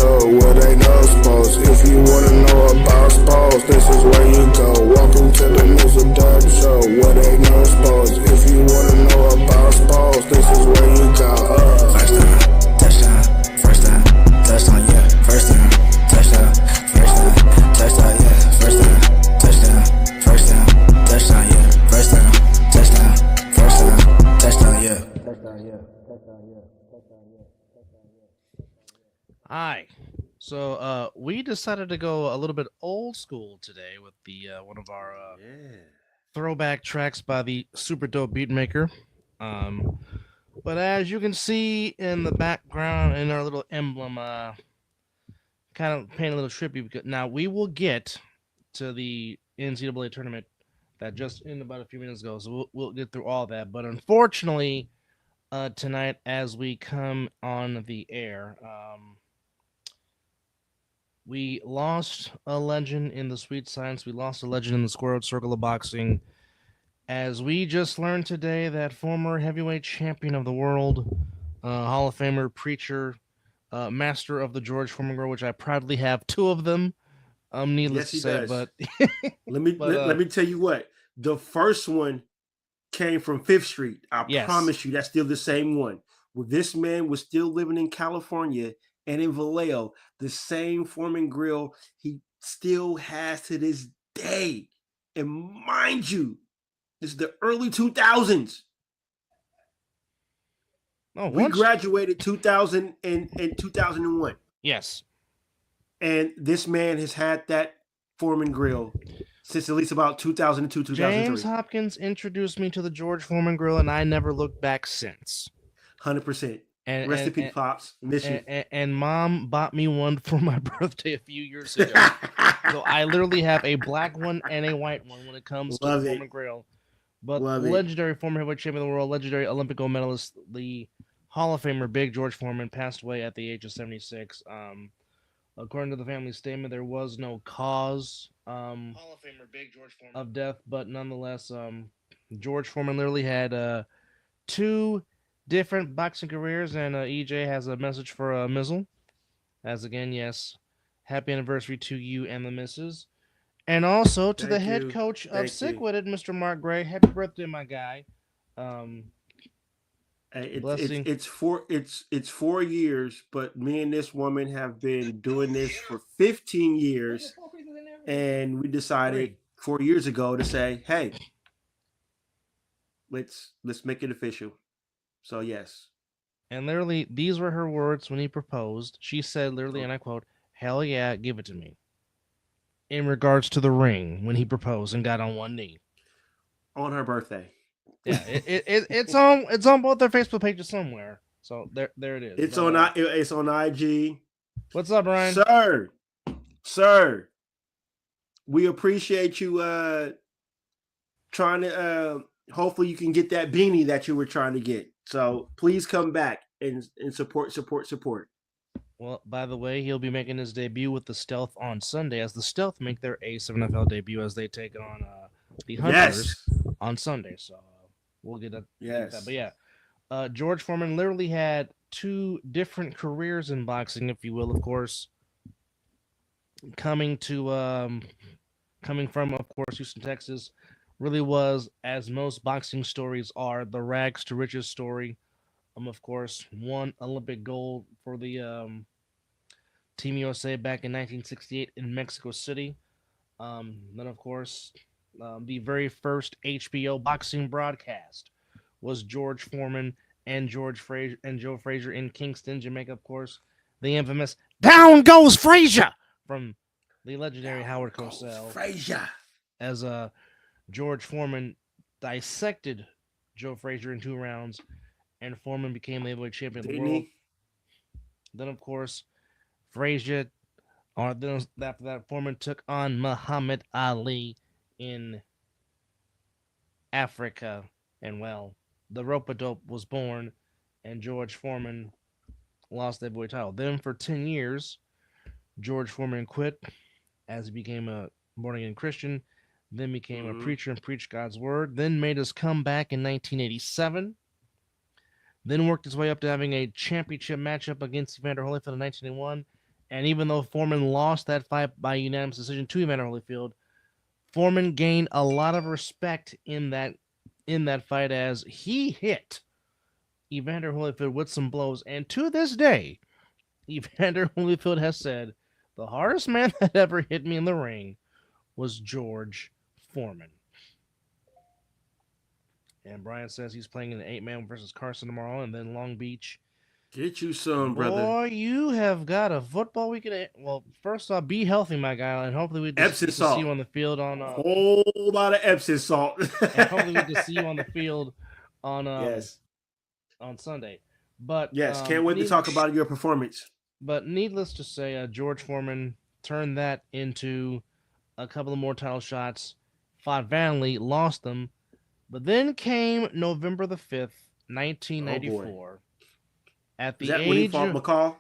show where they know sports. If you wanna know about sports, this is where you go. Welcome to the Mizzle show where they know sports. If you wanna know about sports, this is where you go. First down, touchdown, first down, touchdown, yeah. First down, touchdown, yeah. First down, touchdown, touchdown, yeah. First down, touchdown, touchdown, yeah. Hi. So we decided to go a little bit old school today with the one of our throwback tracks by the super dope beatmaker. But as you can see in the background in our little emblem, kind of paint a little trippy because now we will get to the NCAA tournament that just ended about a few minutes ago, so we'll get through all that. But unfortunately, tonight as we come on the air, we lost a legend in the sweet science. We lost a legend in the squared circle of boxing. As we just learned today that former heavyweight champion of the world, Hall of Famer, preacher, master of the George Foreman grill, which I proudly have two of them. Needless to say, does. but let me tell you what. The first one came from Fifth Street. I promise you, that's still the same one. Well, this man was still living in California and in Vallejo. The same Foreman grill he still has to this day. And mind you, this is the early 2000s. Oh, we graduated 2000 and 2001. Yes. And this man has had that Foreman grill since at least about 2002, 2003. James Hopkins introduced me to the George Foreman grill, and I never looked back since. 100%. Rest in peace, Pops. Miss you. And Mom bought me one for my birthday a few years ago. So I literally have a black one and a white one when it comes to the Foreman grill. But legendary former heavyweight champion of the world, legendary Olympic gold medalist, the Hall of Famer Big George Foreman passed away at the age of 76. According to the family statement, there was no cause Hall of Famer Big George Foreman of death, but nonetheless, George Foreman literally had two different boxing careers, and EJ has a message for Mizzle. As again, yes, happy anniversary to you and the missus. And also to the head coach of Sick-Witted, Mr. Mark Gray. Happy birthday, my guy. It's 4 years, but me and this woman have been doing this for 15 years, and we decided 4 years ago to say, hey, let's make it official. So yes. And literally, these were her words when he proposed. She said, literally, and I quote, "Hell yeah, give it to me." In regards to the ring, when he proposed and got on one knee on her birthday. Yeah, it's on both their Facebook pages somewhere. So there it is. It's on IG. What's up, Ryan? Sir, we appreciate you trying to hopefully you can get that beanie that you were trying to get. So please come back and support. Well, by the way, he'll be making his debut with the Stealth on Sunday, as the Stealth make their A7FL debut as they take on the Hunters on Sunday. So we'll get that. Yes. But yeah, George Foreman literally had two different careers in boxing, if you will. Of course, coming from, of course, Houston, Texas, really was, as most boxing stories are, the rags to riches story. Of course, won Olympic gold for the Team USA back in 1968 in Mexico City. Then, of course, the very first HBO boxing broadcast was George Foreman and Joe Frazier in Kingston, Jamaica. Of course, the infamous "Down Goes Frazier" from the legendary Howard Cosell. Frazier, as George Foreman dissected Joe Frazier in 2 rounds, and Foreman became the heavyweight champion of the world. Then, of course, Frazier, or then after that, Foreman took on Muhammad Ali in Africa, and well, the rope-a-dope was born, and George Foreman lost the heavyweight title. Then, for 10 years, George Foreman quit as he became a born-again Christian, then became a preacher and preached God's word, then made his comeback in 1987, then worked his way up to having a championship matchup against Evander Holyfield in 1981, And even though Foreman lost that fight by unanimous decision to Evander Holyfield, Foreman gained a lot of respect in that fight as he hit Evander Holyfield with some blows. And to this day, Evander Holyfield has said the hardest man that ever hit me in the ring was George Foreman. And Brian says he's playing in an 8-man versus Carson tomorrow, and then Long Beach. Get you some, brother. Boy, you have got a football weekend. Well, first off, be healthy, my guy, and hopefully we can see you on the field on a whole lot of Epsom salt. And hopefully we can see you on the field on yes, on Sunday. But yes, can't wait to talk about your performance. But needless to say, George Foreman turned that into a couple of more title shots, fought valiantly, lost them, but then came November the 5th, 1994. At the age when he fought McCall?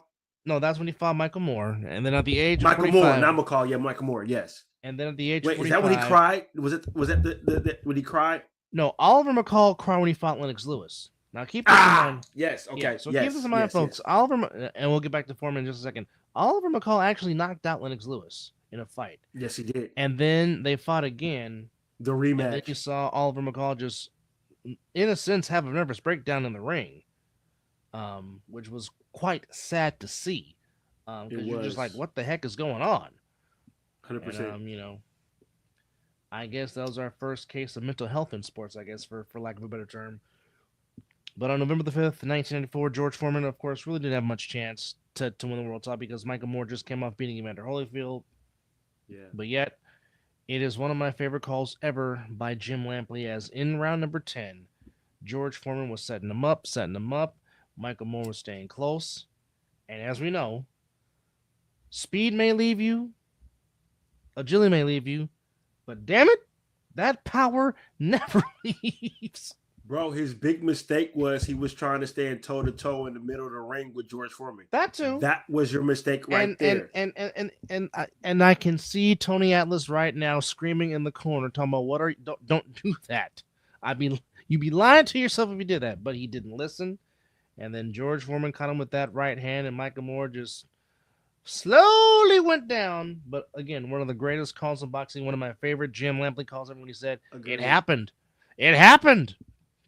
No, that's when he fought Michael Moore. And then at the age of 45... Michael Moore, not McCall. Yeah, Michael Moore, yes. And then at the age of 45... is that when he cried? Was that the when he cried? No, Oliver McCall cried when he fought Lennox Lewis. Now keep this in mind. Yes, okay. Yeah, so keep this in mind, folks. Yes. Oliver, and we'll get back to Foreman in just a second. Oliver McCall actually knocked out Lennox Lewis in a fight. Yes, he did. And then they fought again. The rematch. And then you saw Oliver McCall just, in a sense, have a nervous breakdown in the ring, which was quite sad to see. Because you're just like, what the heck is going on? 100%. You know, I guess that was our first case of mental health in sports, I guess, for lack of a better term. But on November the 5th, 1994, George Foreman, of course, really didn't have much chance to win the world title because Michael Moore just came off beating Evander Holyfield. Yeah. But yet, it is one of my favorite calls ever by Jim Lampley, as in round number 10, George Foreman was setting him up. Michael Moore was staying close. And as we know, speed may leave you, agility may leave you, but damn it, that power never leaves. Bro, his big mistake was he was trying to stand toe-to-toe in the middle of the ring with George Foreman. That too. That was your mistake there. And I can see Tony Atlas right now screaming in the corner, talking about, what are you, don't do that. You'd be lying to yourself if you did that. But he didn't listen. And then George Foreman caught him with that right hand, and Michael Moore just slowly went down. But again, one of the greatest calls in boxing, one of my favorite Jim Lampley calls ever, when he said, Agreed. It happened. It happened.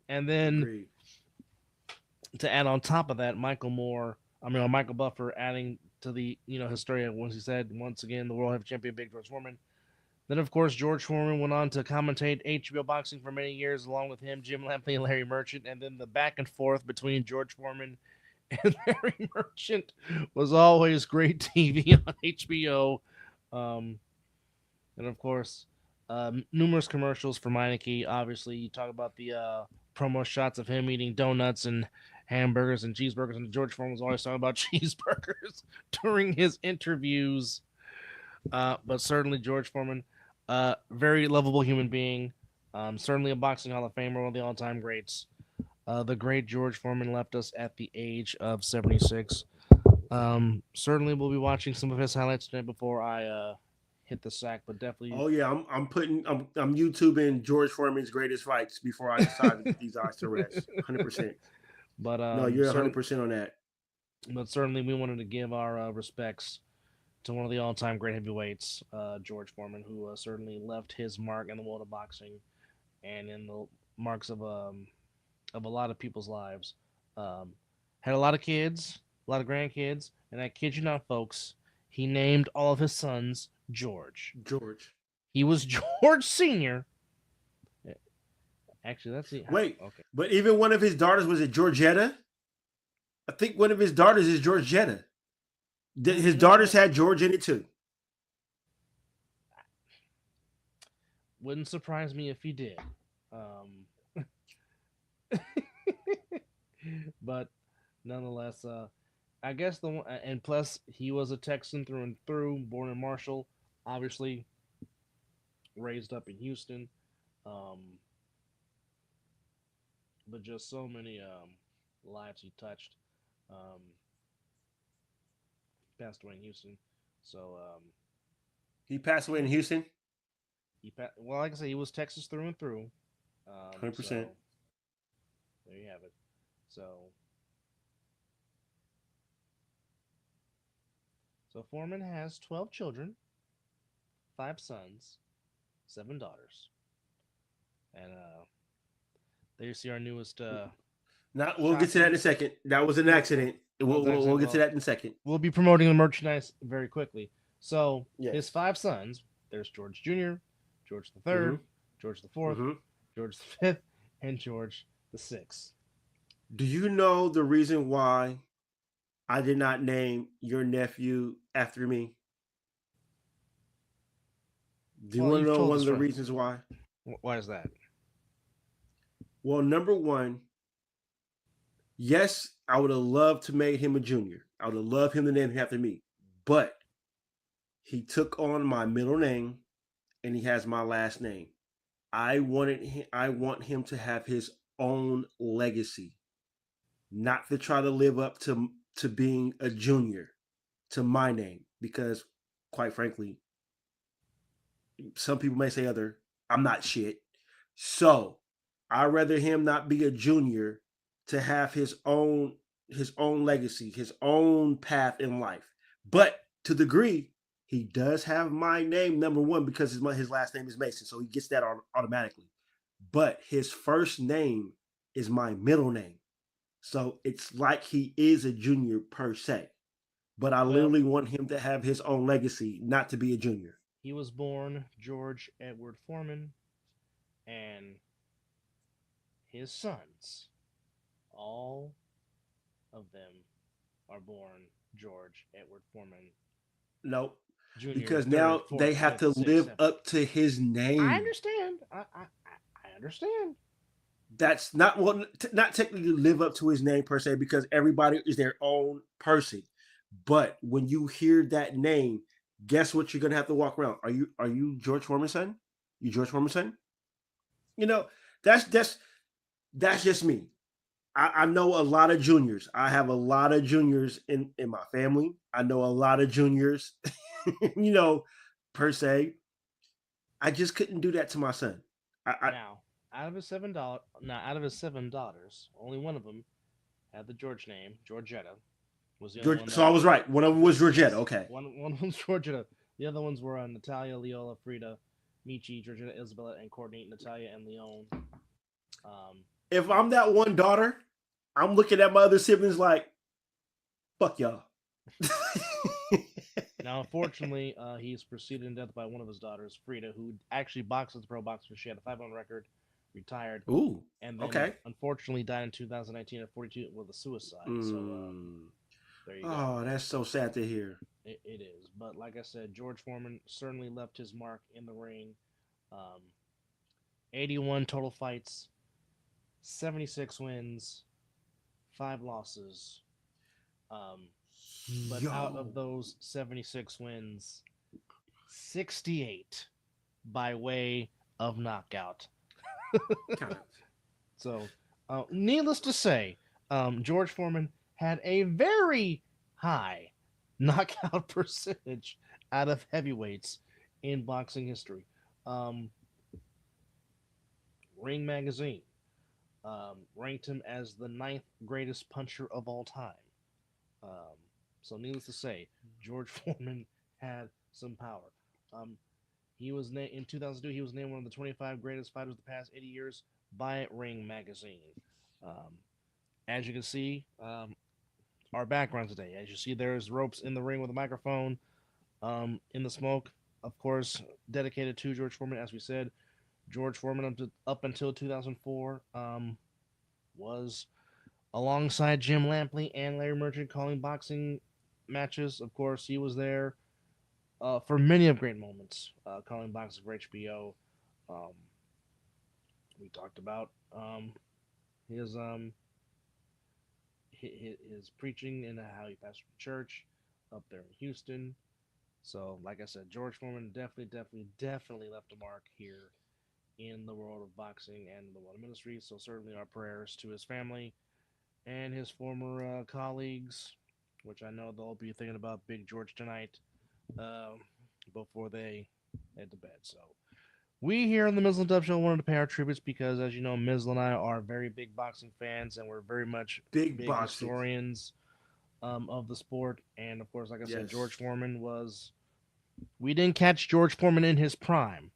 And then Agreed. To add on top of that, Michael Buffer adding to the hysteria once he said, once again, the world heavyweight champion, Big George Foreman. Then, of course, George Foreman went on to commentate HBO boxing for many years, along with him, Jim Lampley, and Larry Merchant. And then the back and forth between George Foreman and Larry Merchant was always great TV on HBO. And, of course, numerous commercials for Meineke. Obviously, you talk about the promo shots of him eating donuts and hamburgers and cheeseburgers, and George Foreman was always talking about cheeseburgers during his interviews. But certainly George Foreman, very lovable human being, certainly a boxing Hall of Famer, one of the all-time greats. The great George Foreman left us at the age of 76. Certainly we'll be watching some of his highlights today before I hit the sack, but definitely. Oh yeah, I'm YouTubing George Foreman's greatest fights before I decide to put these eyes to rest. 100%. But no, you're 100% on that. But certainly we wanted to give our respects to one of the all-time great heavyweights, George Foreman, who certainly left his mark in the world of boxing and in the marks of a lot of people's lives. Had a lot of kids, a lot of grandkids, and I kid you not, folks, he named all of his sons George. He was George Sr. Actually, that's it. Wait, okay. But even one of his daughters, was it Georgetta? I think one of his daughters is Georgetta. His daughters had George in it too. Wouldn't surprise me if he did. But nonetheless, I guess the one, and plus he was a Texan through and through, born in Marshall, obviously raised up in Houston. But just so many lives he touched. Passed away in Houston. So he passed away in Houston? Well, like I said, he was Texas through and through. 100%. So, there you have it. So Foreman has 12 children, 5 sons, 7 daughters, and there you see our newest. We'll get to that in a second. That was an accident. We'll get to that in a second. We'll be promoting the merchandise very quickly. So yes. His 5 sons. There's George Jr., George the 3rd, George the 4th, George the 5th, and George the 6th. Do you know the reason why I did not name your nephew after me? Do you want to know one of the reasons why? Why is that? Well, number one, yes, I would have loved to make him a junior. I would have loved him to name him after me. But he took on my middle name and he has my last name. I want him to have his own legacy, not to try to live up to being a junior to my name, because quite frankly, some people may say I'm not shit. So I'd rather him not be a junior to have his own legacy, his own path in life. But to the degree, he does have my name, number one, because his last name is Mason, so he gets that automatically. But his first name is my middle name. So it's like he is a junior per se. But I literally want him to have his own legacy, not to be a junior. He was born George Edward Foreman, and his sons, all of them are born George Edward Foreman. Nope. Junior, because now they have to live up to his name. I understand. I understand. That's not not technically live up to his name per se, because everybody is their own person. But when you hear that name, guess what you're gonna have to walk around? Are you George Foreman's son? You George Foreman's son? You know, that's just me. I know a lot of juniors. I have a lot of juniors in my family. I know a lot of juniors, per se. I just couldn't do that to my son. Now, out of his seven daughters, only one of them had the George name. Georgetta was the only one. So I was right. One of them was Georgetta. Okay. One of them was Georgetta. The other ones were Natalia, Leola, Frida, Michi, Georgetta, Isabella, and Courtney, Natalia, and Leon. If I'm that one daughter, I'm looking at my other siblings like, fuck y'all. Now, unfortunately, he's preceded in death by one of his daughters, Frida, who actually boxed as a pro boxer. She had a 5-1 record, retired. Ooh. And then, unfortunately, died in 2019 at 42 with a suicide. So, there you go. Oh, that's so sad to hear. It is. But like I said, George Foreman certainly left his mark in the ring. 81 total fights, 76 wins, 5 losses. But out of those 76 wins, 68 by way of knockout. So, needless to say, George Foreman had a very high knockout percentage out of heavyweights in boxing history. Ring Magazine ranked him as the 9th greatest puncher of all time. So needless to say, George Foreman had some power. He was in 2002. He was named one of the 25 greatest fighters of the past 80 years by Ring Magazine. As you can see, our background today. As you see, there's ropes in the ring with a microphone. In the smoke, of course, dedicated to George Foreman. As we said, George Foreman up until 2004 was alongside Jim Lampley and Larry Merchant calling boxing matches. Of course, he was there for many of great moments, calling boxing for HBO. We talked about his preaching and how he pastored the church up there in Houston. So, like I said, George Foreman definitely left a mark here in the world of boxing and the world of ministry. So, certainly our prayers to his family and his former colleagues, which I know they'll be thinking about Big George tonight before they head to bed. So, we here on the Mizzle and Dub Show wanted to pay our tributes because, as you know, Mizzle and I are very big boxing fans, and we're very much big historians of the sport. And of course, like I said, George Foreman we didn't catch George Foreman in his prime.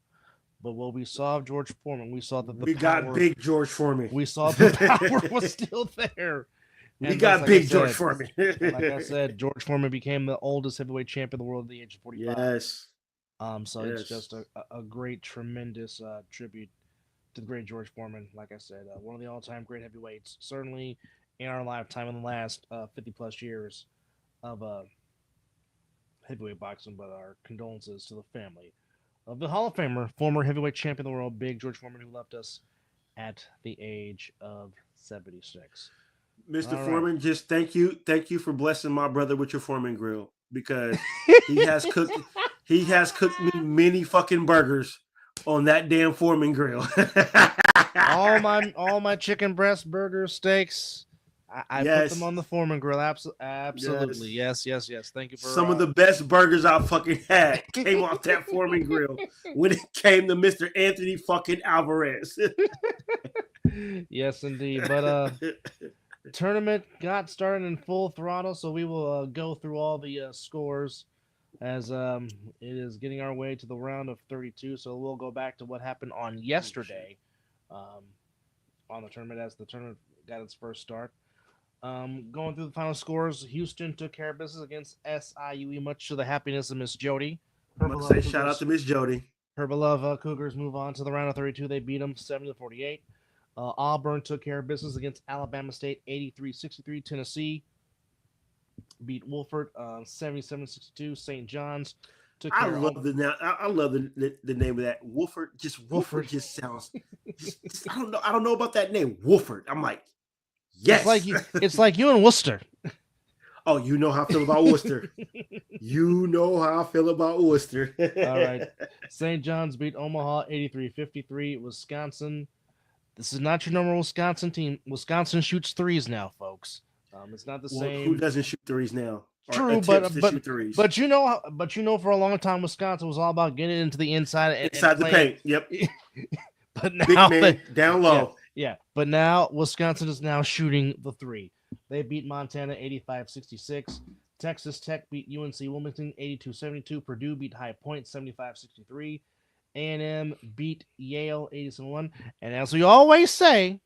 But what we saw of George Foreman, we saw that we got big George Foreman. We saw the power was still there. We got big George Foreman. Like I said, George Foreman became the oldest heavyweight champion of the world at the age of 45. Yes. So it's just a great, tremendous tribute to the great George Foreman. Like I said, one of the all-time great heavyweights, certainly in our lifetime in the last 50-plus years of heavyweight boxing. But our condolences to the family of the Hall of Famer, former heavyweight champion of the world, big George Foreman, who left us at the age of 76. Mr. Foreman, just thank you for blessing my brother with your Foreman grill, because he has cooked me many fucking burgers on that damn Foreman grill. all my chicken breast burgers, steaks, I put them on the Foreman grill. Absolutely. Yes. Thank you for some of the best burgers I fucking had came off that Foreman grill when it came to Mr. Anthony fucking Alvarez. Yes, indeed. But tournament got started in full throttle, so we will go through all the scores as it is getting our way to the round of 32. So we'll go back to what happened on yesterday on the tournament as the tournament got its first start. Going through the final scores, Houston took care of business against SIUE, much to the happiness of Miss Jody. Shout out to Miss Jody. Her beloved Cougars move on to the round of 32. They beat them 70-48. Auburn took care of business against Alabama State 83-63. Tennessee beat Wofford 77-62. St. John's took care of... I love the name of that. Wofford. Wofford just sounds... I don't know about that name. Wofford. I'm like, yes. It's like you and Worcester. Oh, you know how I feel about Worcester. You know how I feel about Worcester. All right. St. John's beat Omaha 83-53. Wisconsin... This is not your normal Wisconsin team. Wisconsin shoots threes now, folks. It's not the same. Who doesn't shoot threes now? True, but you know, for a long time, Wisconsin was all about getting into the inside the paint. Yep. But now, big man, down low. Yeah. But now Wisconsin is now shooting the three. They beat Montana 85-66. Texas Tech beat UNC Wilmington 82-72. Purdue beat High Point 75-63. A&M beat Yale 87-1. And as we always say,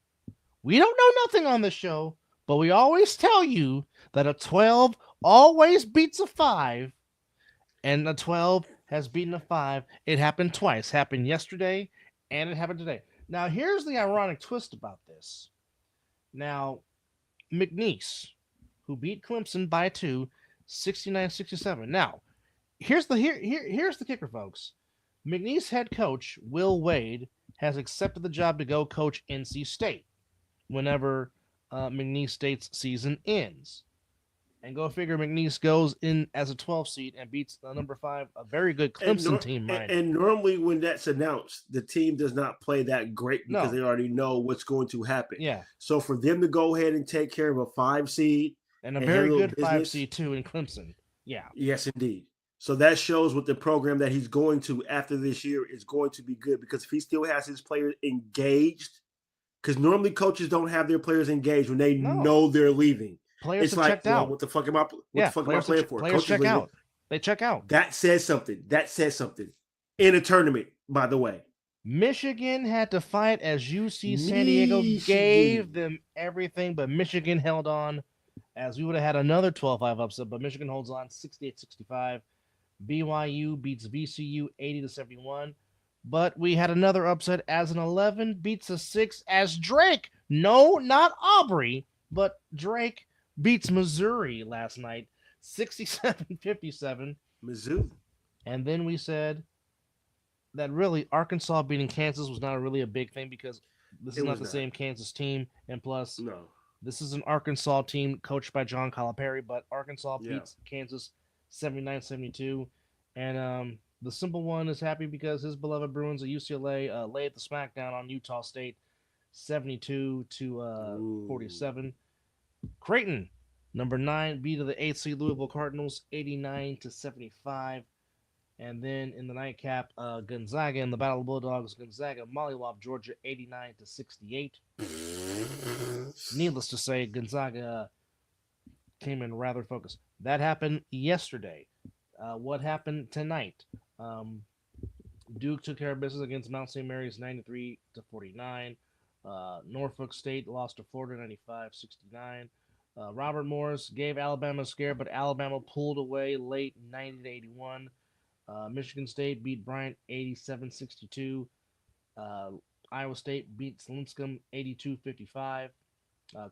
we don't know nothing on this show, but we always tell you that a 12 always beats a 5, and a 12 has beaten a 5. It happened twice. It happened yesterday, and it happened today. Now, here's the ironic twist about this. Now, McNeese, who beat Clemson by 2, 69-67. Now, here's the kicker, folks. McNeese head coach Will Wade has accepted the job to go coach NC State whenever McNeese State's season ends. And go figure, McNeese goes in as a 12 seed and beats the number 5, a very good Clemson team. And normally when that's announced, the team does not play that great because they already know what's going to happen. Yeah. So for them to go ahead and take care of a 5 seed and a very good 5 seed too in Clemson. Yeah. Yes, indeed. So that shows what the program that he's going to after this year is going to be good, because if he still has his players engaged, because normally coaches don't have their players engaged when they know they're leaving. Players are checked out. What the fuck am I playing for? Players check out. They check out. That says something. In a tournament, by the way. Michigan had to fight as UC San Diego gave them everything, but Michigan held on, as we would have had another 12-5 upset, but Michigan holds on 68-65. BYU beats VCU 80-71, but we had another upset as an 11 beats a 6 as Drake, no, not Aubrey, but Drake beats Missouri last night 67-57. Mizzle. And then we said that really Arkansas beating Kansas was not really a big thing because this is not the same Kansas team, and plus this is an Arkansas team coached by John Calipari, but Arkansas beats Kansas 79-72, and the simple one is happy because his beloved Bruins of UCLA laid the smackdown on Utah State 72-47. Creighton, number 9, beat the 8th seed Louisville Cardinals 89-75, and then in the nightcap, Gonzaga in the Battle of Bulldogs, Gonzaga mollywopped Georgia 89-68. Needless to say, Gonzaga came in rather focused. That happened yesterday. What happened tonight? Duke took care of business against Mount St. Mary's 93-49. Norfolk State lost to Florida 95-69. Robert Morris gave Alabama a scare, but Alabama pulled away late 90-81. Michigan State beat Bryant 87-62. Iowa State beat Slinscomb 82-55.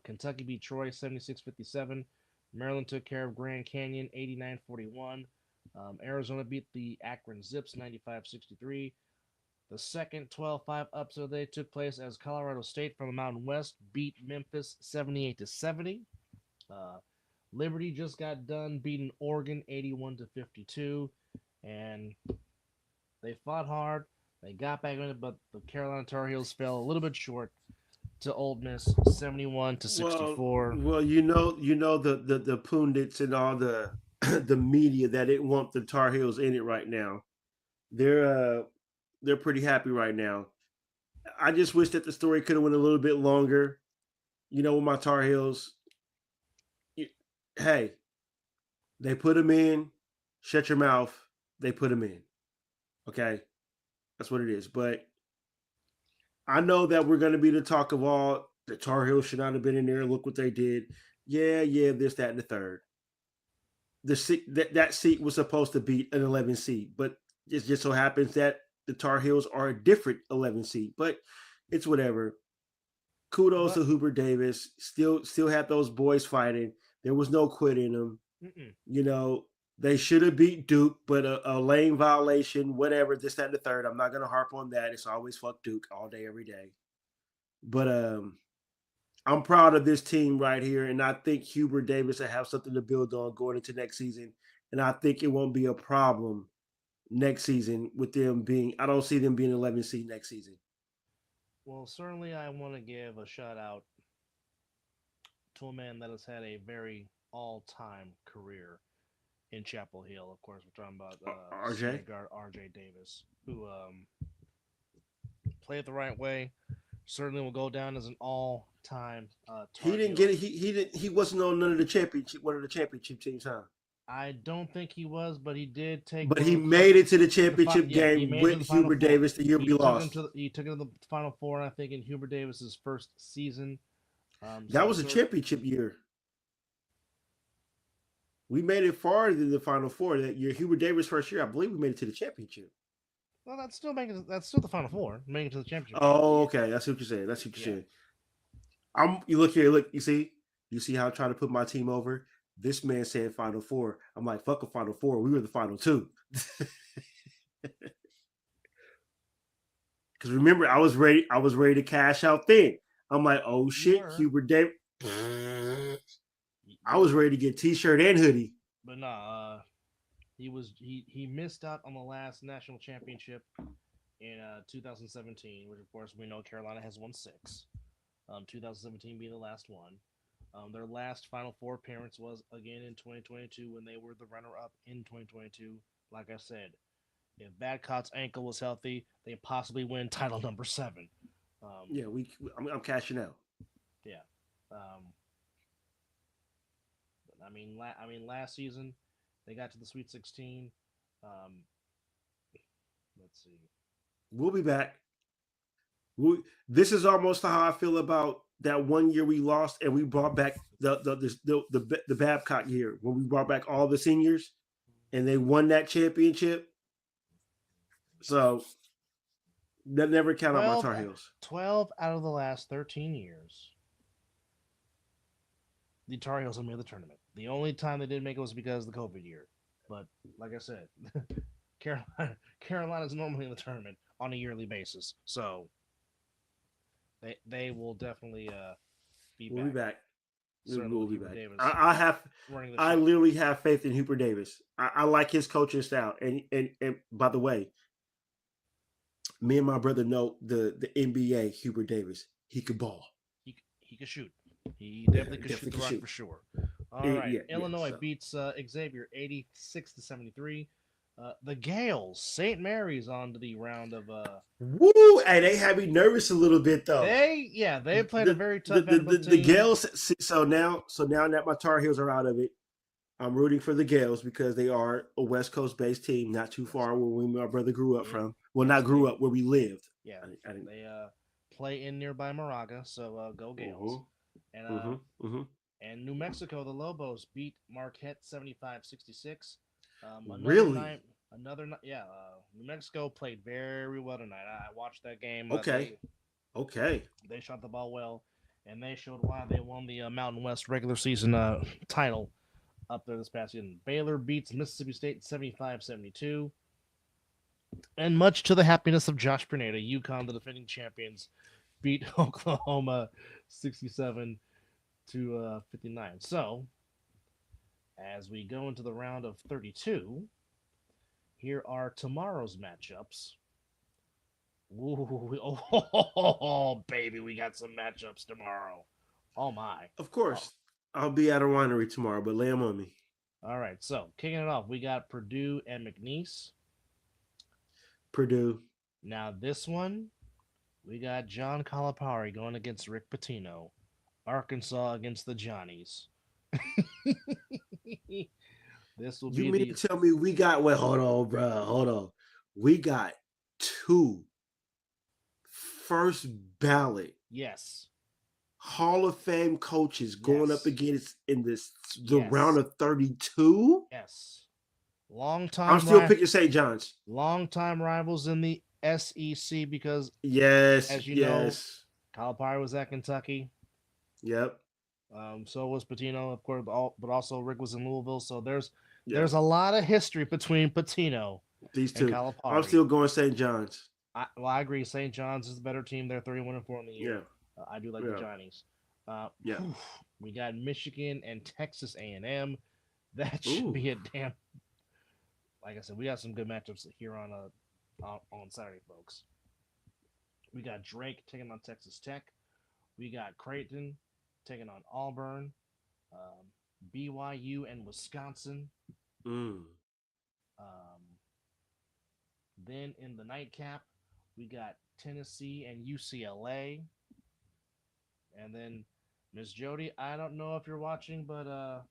Kentucky beat Troy 76-57. Maryland took care of Grand Canyon 89-41. Arizona beat the Akron Zips 95-63. The second 12-5 upset of the day took place as Colorado State from the Mountain West beat Memphis 78-70. Liberty just got done beating Oregon 81-52, and they fought hard. They got back in it, but the Carolina Tar Heels fell a little bit short to Ole Miss 71-64. Well, you know the pundits and all the the media that didn't want the Tar Heels in it right now. They're pretty happy right now. I just wish that the story could have went a little bit longer. You know, with my Tar Heels, hey, they put them in. Shut your mouth. They put them in. Okay, that's what it is. But I know that we're going to be the talk of all. The Tar Heels should not have been in there. Look what they did. Yeah, this, that, and the third. That seat was supposed to be an 11 seat, but it just so happens that the Tar Heels are a different 11 seat. But it's whatever. Kudos to Hubert Davis. Still had those boys fighting. There was no quit in them. You know, they should have beat Duke, but a lane violation, whatever, this, that, and the third. I'm not going to harp on that. It's always fuck Duke all day, every day. But I'm proud of this team right here, and I think Hubert Davis will have something to build on going into next season. And I think it won't be a problem next season with them being – I don't see them being 11 seed next season. Well, certainly I want to give a shout-out to a man that has had a very all-time career in Chapel Hill. Of course, we're talking about RJ? guard RJ Davis, who played the right way. Certainly will go down as an all-time. He didn't get it. He wasn't on one of the championship teams, huh? I don't think he was, but he did take. But he made it to the championship game with Hubert Davis the year we lost. He took it to the Final Four, I think, in Hubert Davis's first season. That was a championship year. We made it far to the Final Four that year. Hubert Davis' first year, I believe we made it to the championship. Well, that's still the Final Four. Making it to the championship. Oh, okay. That's what you're saying. You look here. Look, you see how I try to put my team over. This man said Final Four. I'm like, fuck a Final Four. We were the Final Two. Because remember, I was ready to cash out then. I'm like, oh shit, Hubert Davis. I was ready to get T-shirt and hoodie. But nah, he missed out on the last national championship in 2017, which of course we know Carolina has won 6. 2017 being the last one. Their last Final Four appearance was again in 2022 when they were the runner-up in 2022. Like I said, if Badcott's ankle was healthy, they possibly win title number 7. I'm cashing out. Yeah. Last season they got to the Sweet 16. Let's see. We'll be back. This is almost how I feel about that one year we lost and we brought back the Babcock year when we brought back all the seniors and they won that championship. So that never count out my Tar Heels. 12 out of the last 13 years, the Tar Heels have made the tournament. The only time they didn't make it was because of the COVID year. But like I said, Carolina's normally in the tournament on a yearly basis. So they will definitely be back. We'll be back. We'll be back. Davis I literally have faith in Hubert Davis. I like his coaching style. And by the way, me and my brother know the NBA Hubert Davis. He could ball. He could shoot. He definitely could shoot the rock for sure. All right. Illinois beats Xavier 86-73. The Gales, St. Mary's on to the round of Woo! Hey, they had me nervous a little bit though. They played a very tough the Gales. So now that my Tar Heels are out of it, I'm rooting for the Gales because they are a West Coast based team, not too far where my brother grew up from. Well, not grew up, where we lived. Yeah, they play in nearby Moraga, so go Gales. And New Mexico, the Lobos beat Marquette 75-66. Really? New Mexico played very well tonight. I watched that game. Okay. They shot the ball well, and they showed why they won the Mountain West regular season title up there this past season. Baylor beats Mississippi State 75-72. And much to the happiness of Josh Grenada, UConn, the defending champions, beat Oklahoma 67-59. So, as we go into the round of 32, here are tomorrow's matchups. Oh, baby, we got some matchups tomorrow. Oh, my. Of course. I'll be at a winery tomorrow, but lay them on me. All right, so kicking it off, we got Purdue and McNeese. Purdue. Now, this one, we got John Calipari going against Rick Pitino. Arkansas against the Johnnies. This will be. You mean to tell me we got? Wait, hold on, bro. Hold on. We got 2 first ballot. Yes. Hall of Fame coaches going up against in the round of 32. Yes. Long time. I'm still picking St. John's. Long time rivals in the SEC because as you know, Calipari was at Kentucky. Yep. So was Pitino, of course, but also Rick was in Louisville. So there's a lot of history between Pitino these and two. Calipari. I'm still going St. John's. I agree. St. John's is the better team. They're 31-4 in the year. Yeah. I do like the Johnnies. We got Michigan and Texas A&M. That should be a damn. Like I said, we got some good matchups here on Saturday, folks. We got Drake taking on Texas Tech. We got Creighton taking on Auburn. BYU and Wisconsin. Then in the nightcap, we got Tennessee and UCLA. And then Miss Jody, I don't know if you're watching, but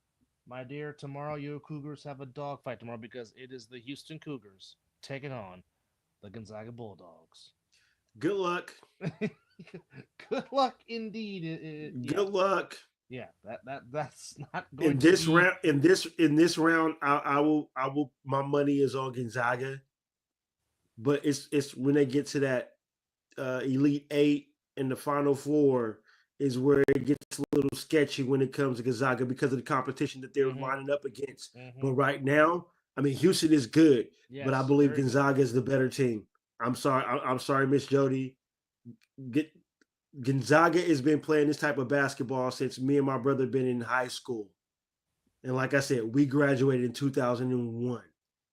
my dear, tomorrow your Cougars have a dogfight tomorrow because it is the Houston Cougars taking on the Gonzaga Bulldogs. Good luck. Good luck indeed. Good luck. Yeah, that's not going in this round. In this round, I will. My money is on Gonzaga, but it's when they get to that Elite 8 and the Final 4 is where it gets a little sketchy when it comes to Gonzaga because of the competition that they're lining up against. But right now, I mean, Houston is good, but I believe Gonzaga is the better team. I'm sorry, Miss Jody. Gonzaga has been playing this type of basketball since me and my brother been in high school. And like I said, we graduated in 2001,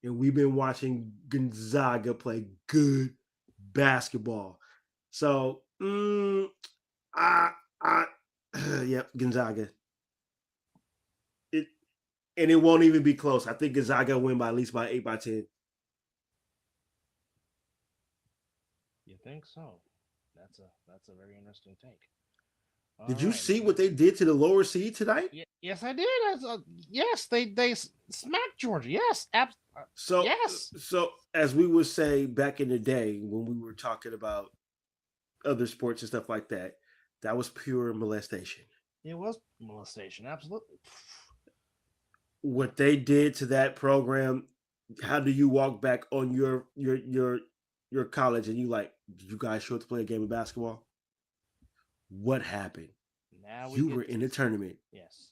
and we've been watching Gonzaga play good basketball. So, Gonzaga. It won't even be close. I think Gonzaga will win by at least by 8 by 10. You think so? That's a very interesting take. Did you see what they did to the lower seed tonight? Yes, I did. Yes, they smacked Georgia. Yes, So as we would say back in the day when we were talking about other sports and stuff like that, that was pure molestation. It was molestation, absolutely. What they did to that program, how do you walk back on your college and you like, did you guys show up to play a game of basketball? What happened? Now you were in the tournament. Yes.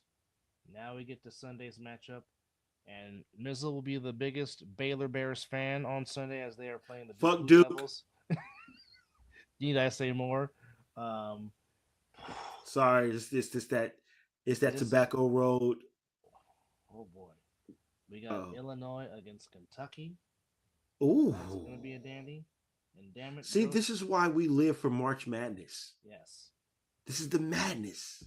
Now we get to Sunday's matchup, and Mizzle will be the biggest Baylor Bears fan on Sunday as they are playing the Fuck Duke. Devils. Need I say more? Sorry, it's that Tobacco Road. Oh boy, we got Illinois against Kentucky. Ooh, it's gonna be a dandy. And damn it, see, this is why we live for March Madness. Yes, this is the madness.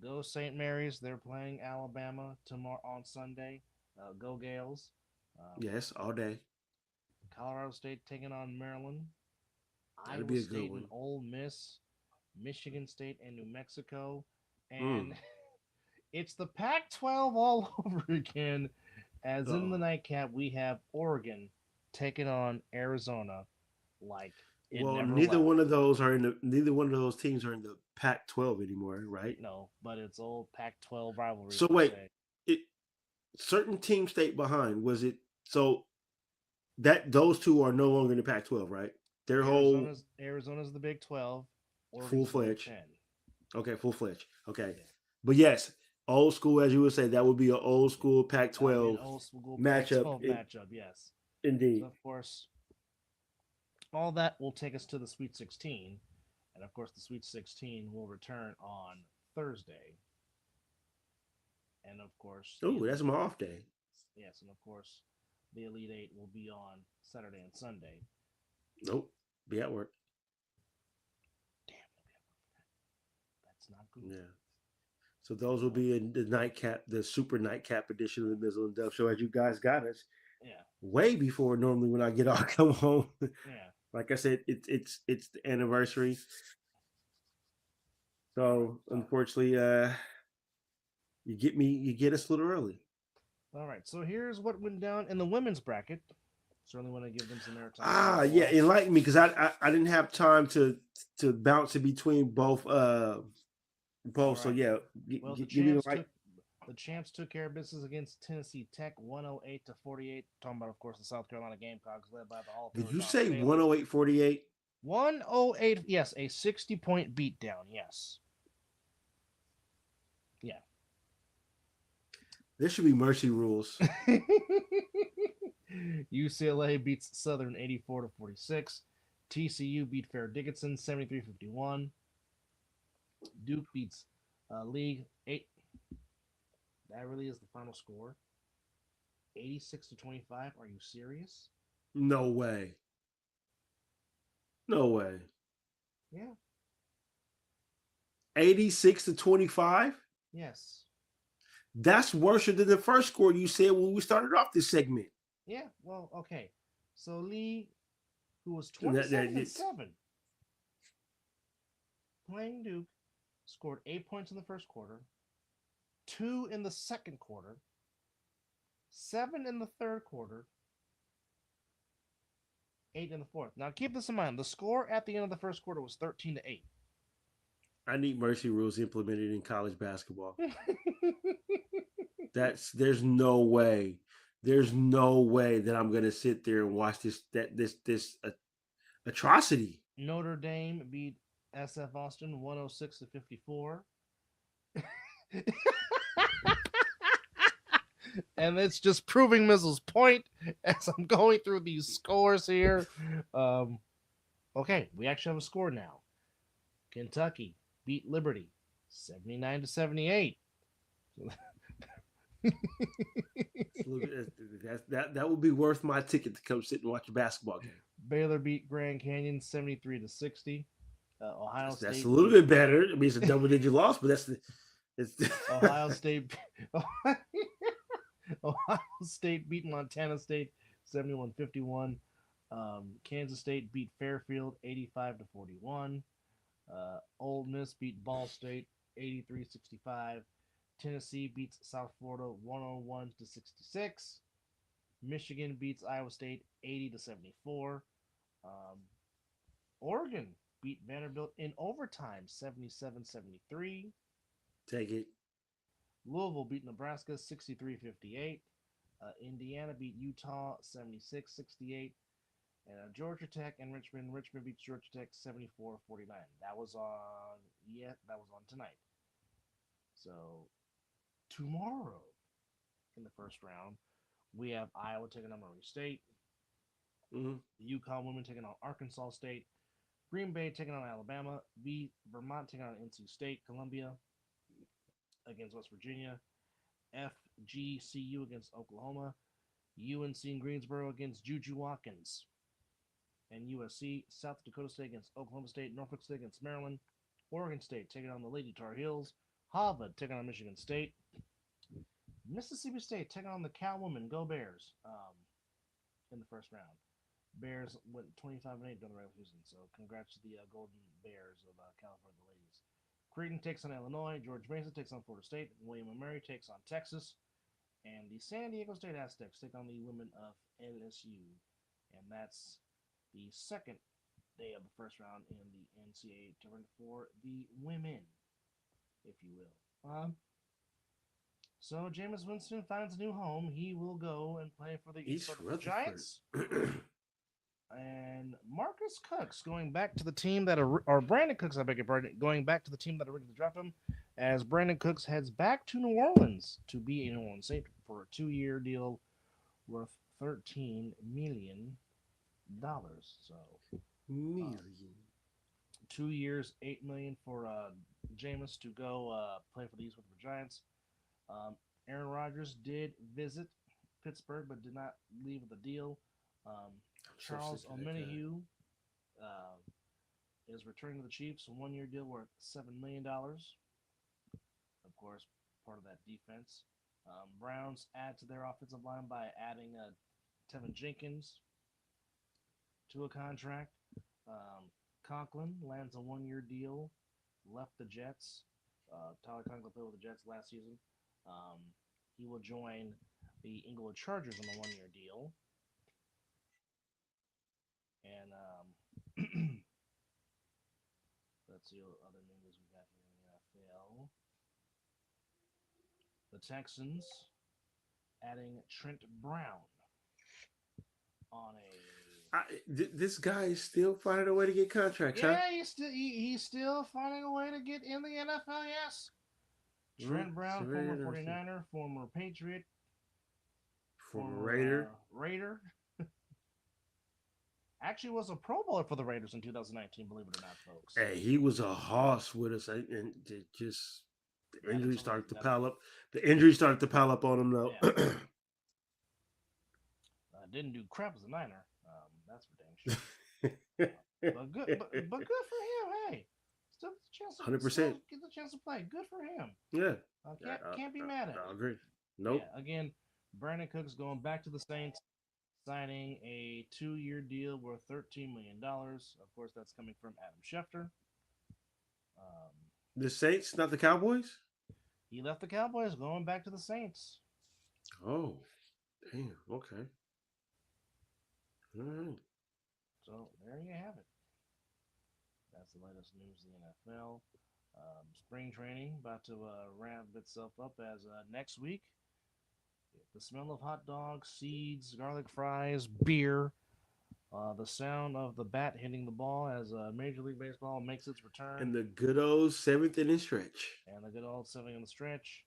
Go St. Mary's. They're playing Alabama tomorrow on Sunday. Go Gales. Yes, all day. Colorado State taking on Maryland. That'll Iowa be a State good and one. Ole Miss. Michigan State and New Mexico. And it's the Pac-12 all over again. As in the nightcap, we have Oregon taking on Arizona like it well, never neither left. one of those are in the. Neither one of those teams are in the Pac-12 anymore, right? No, but it's old Pac-12 rivalry. So wait, it certain teams stayed behind. Was it so that those two are no longer in the Pac-12, right? Their Arizona's the Big 12, full fledged. Okay, full fledged. Okay, yeah. But yes, old school, as you would say, that would be an old school Pac-12 old school matchup. Pac-12 matchup, yes. Indeed. So of course, all that will take us to the Sweet 16, and of course, the Sweet 16 will return on Thursday. And of course, oh, that's my off day. Yes, and of course, the Elite Eight will be on Saturday and Sunday. Nope, be at work. Damn, that's not good. Yeah. So those will be in the nightcap, the super nightcap edition of the Mizzle and Dove Show. As you guys got us, way before normally when I get off, come home. Like I said, it's the anniversary. So unfortunately, you get us a little early. All right, so here's what went down in the women's bracket. Certainly want to give them some airtime. Yeah, enlighten me because I didn't have time to bounce in between both. Right. So yeah, the champs took care of business against Tennessee Tech, 108-48. Talking about, of course, the South Carolina Gamecocks led by the Hall. Did you say 108-48? 108, yes, a 60-point beatdown, yes. Yeah. There should be mercy rules. UCLA beats Southern 84-46. TCU beat Fair Dickinson 73-51. Duke beats League 8. That really is the final score. 86-25. Are you serious? No way. No way. Yeah. 86-25? Yes. That's worse than the first score you said when we started off this segment. Yeah, well, okay. So Lee, who was 27-7, playing Duke, scored 8 points in the first quarter, 2 in the second quarter, 7 in the third quarter, 8 in the fourth. Now keep this in mind. The score at the end of the first quarter was 13-8. I need mercy rules implemented in college basketball. There's no way. There's no way that I'm gonna sit there and watch this atrocity. Notre Dame beat SF Austin 106-54. And it's just proving Mizzle's point as I'm going through these scores here. Okay, we actually have a score now. Kentucky beat Liberty 79-78. That would be worth my ticket to come sit and watch a basketball game. Baylor beat Grand Canyon 73-60. Ohio State. That's a little bit better. I mean, it's a double-digit loss, but it's Ohio State. Ohio State beat Montana State 71-51. Kansas State beat Fairfield 85-41. Ole Miss beat Ball State 83-65. Tennessee beats South Florida 101-66. Michigan beats Iowa State 80-74. Oregon beat Vanderbilt in overtime 77-73. Take it. Louisville beat Nebraska 63-58. Indiana beat Utah 76-68. And Georgia Tech and Richmond beats Georgia Tech 74-49. That was on tonight. So tomorrow in the first round, we have Iowa taking on Murray State. Mm-hmm. The UConn women taking on Arkansas State. Green Bay taking on Alabama. Vermont taking on NC State. Columbia against West Virginia. FGCU against Oklahoma. UNC in Greensboro against Juju Watkins. And USC, South Dakota State against Oklahoma State. Norfolk State against Maryland. Oregon State taking on the Lady Tar Heels. Harvard taking on Michigan State. Mississippi State taking on the Cal Women. Go Bears. in the first round. Bears went 25-8 during the regular season, so congrats to the Golden Bears of California, the ladies. Creighton takes on Illinois. George Mason takes on Florida State. William & Mary takes on Texas. And the San Diego State Aztecs take on the women of LSU. And that's the second day of the first round in the NCAA tournament for the women, if you will. So Jameis Winston finds a new home. He will go and play for the East Giants. And Marcus Cooks going back to the team that, or Brandon Cooks, I beg your pardon, going back to the team that originally drafted him, as Brandon Cooks heads back to New Orleans to be a New Orleans Saint for a 2-year deal worth $13 million. So, million. 2 years, $8 million for Jameis to go play for the East with the Giants. Aaron Rodgers did visit Pittsburgh, but did not leave with a deal. Charles Omenihu is returning to the Chiefs, a 1-year deal worth $7 million. Of course, part of that defense. Browns add to their offensive line by adding Tevin Jenkins to a contract. Conklin lands a 1-year deal, left the Jets. Tyler Conklin played with the Jets last season. He will join the Inglewood Chargers on a 1-year deal. And let's see what other news we got here in the NFL. The Texans adding Trent Brown on this guy is still finding a way to get contracts, huh? Yeah, he's still finding a way to get in the NFL, yes. Trent Brown, former 49er, former Patriot, former Raider. Actually was a Pro Bowler for the Raiders in 2019, believe it or not, folks. Hey, he was a hoss with us, and just the injuries started to pile up. The injuries started to pile up on him, though. Yeah. Didn't do crap as a Niner. That's for dang sure. But good for him. Hey, still gets a chance. 100%. Gets a chance to play. Good for him. Yeah. Can't be mad at him. I agree. Nope. Yeah, again, Brandon Cooks going back to the Saints, signing a 2-year deal worth $13 million. Of course, that's coming from Adam Schefter. The Saints, not the Cowboys? He left the Cowboys, going back to the Saints. Oh, damn. Okay. All right. So there you have it. That's the latest news in the NFL. Spring training about to ramp itself up as next week. The smell of hot dogs, seeds, garlic fries, beer, the sound of the bat hitting the ball as Major League Baseball makes its return. And the good old 7th inning stretch. And the good old 7th inning stretch.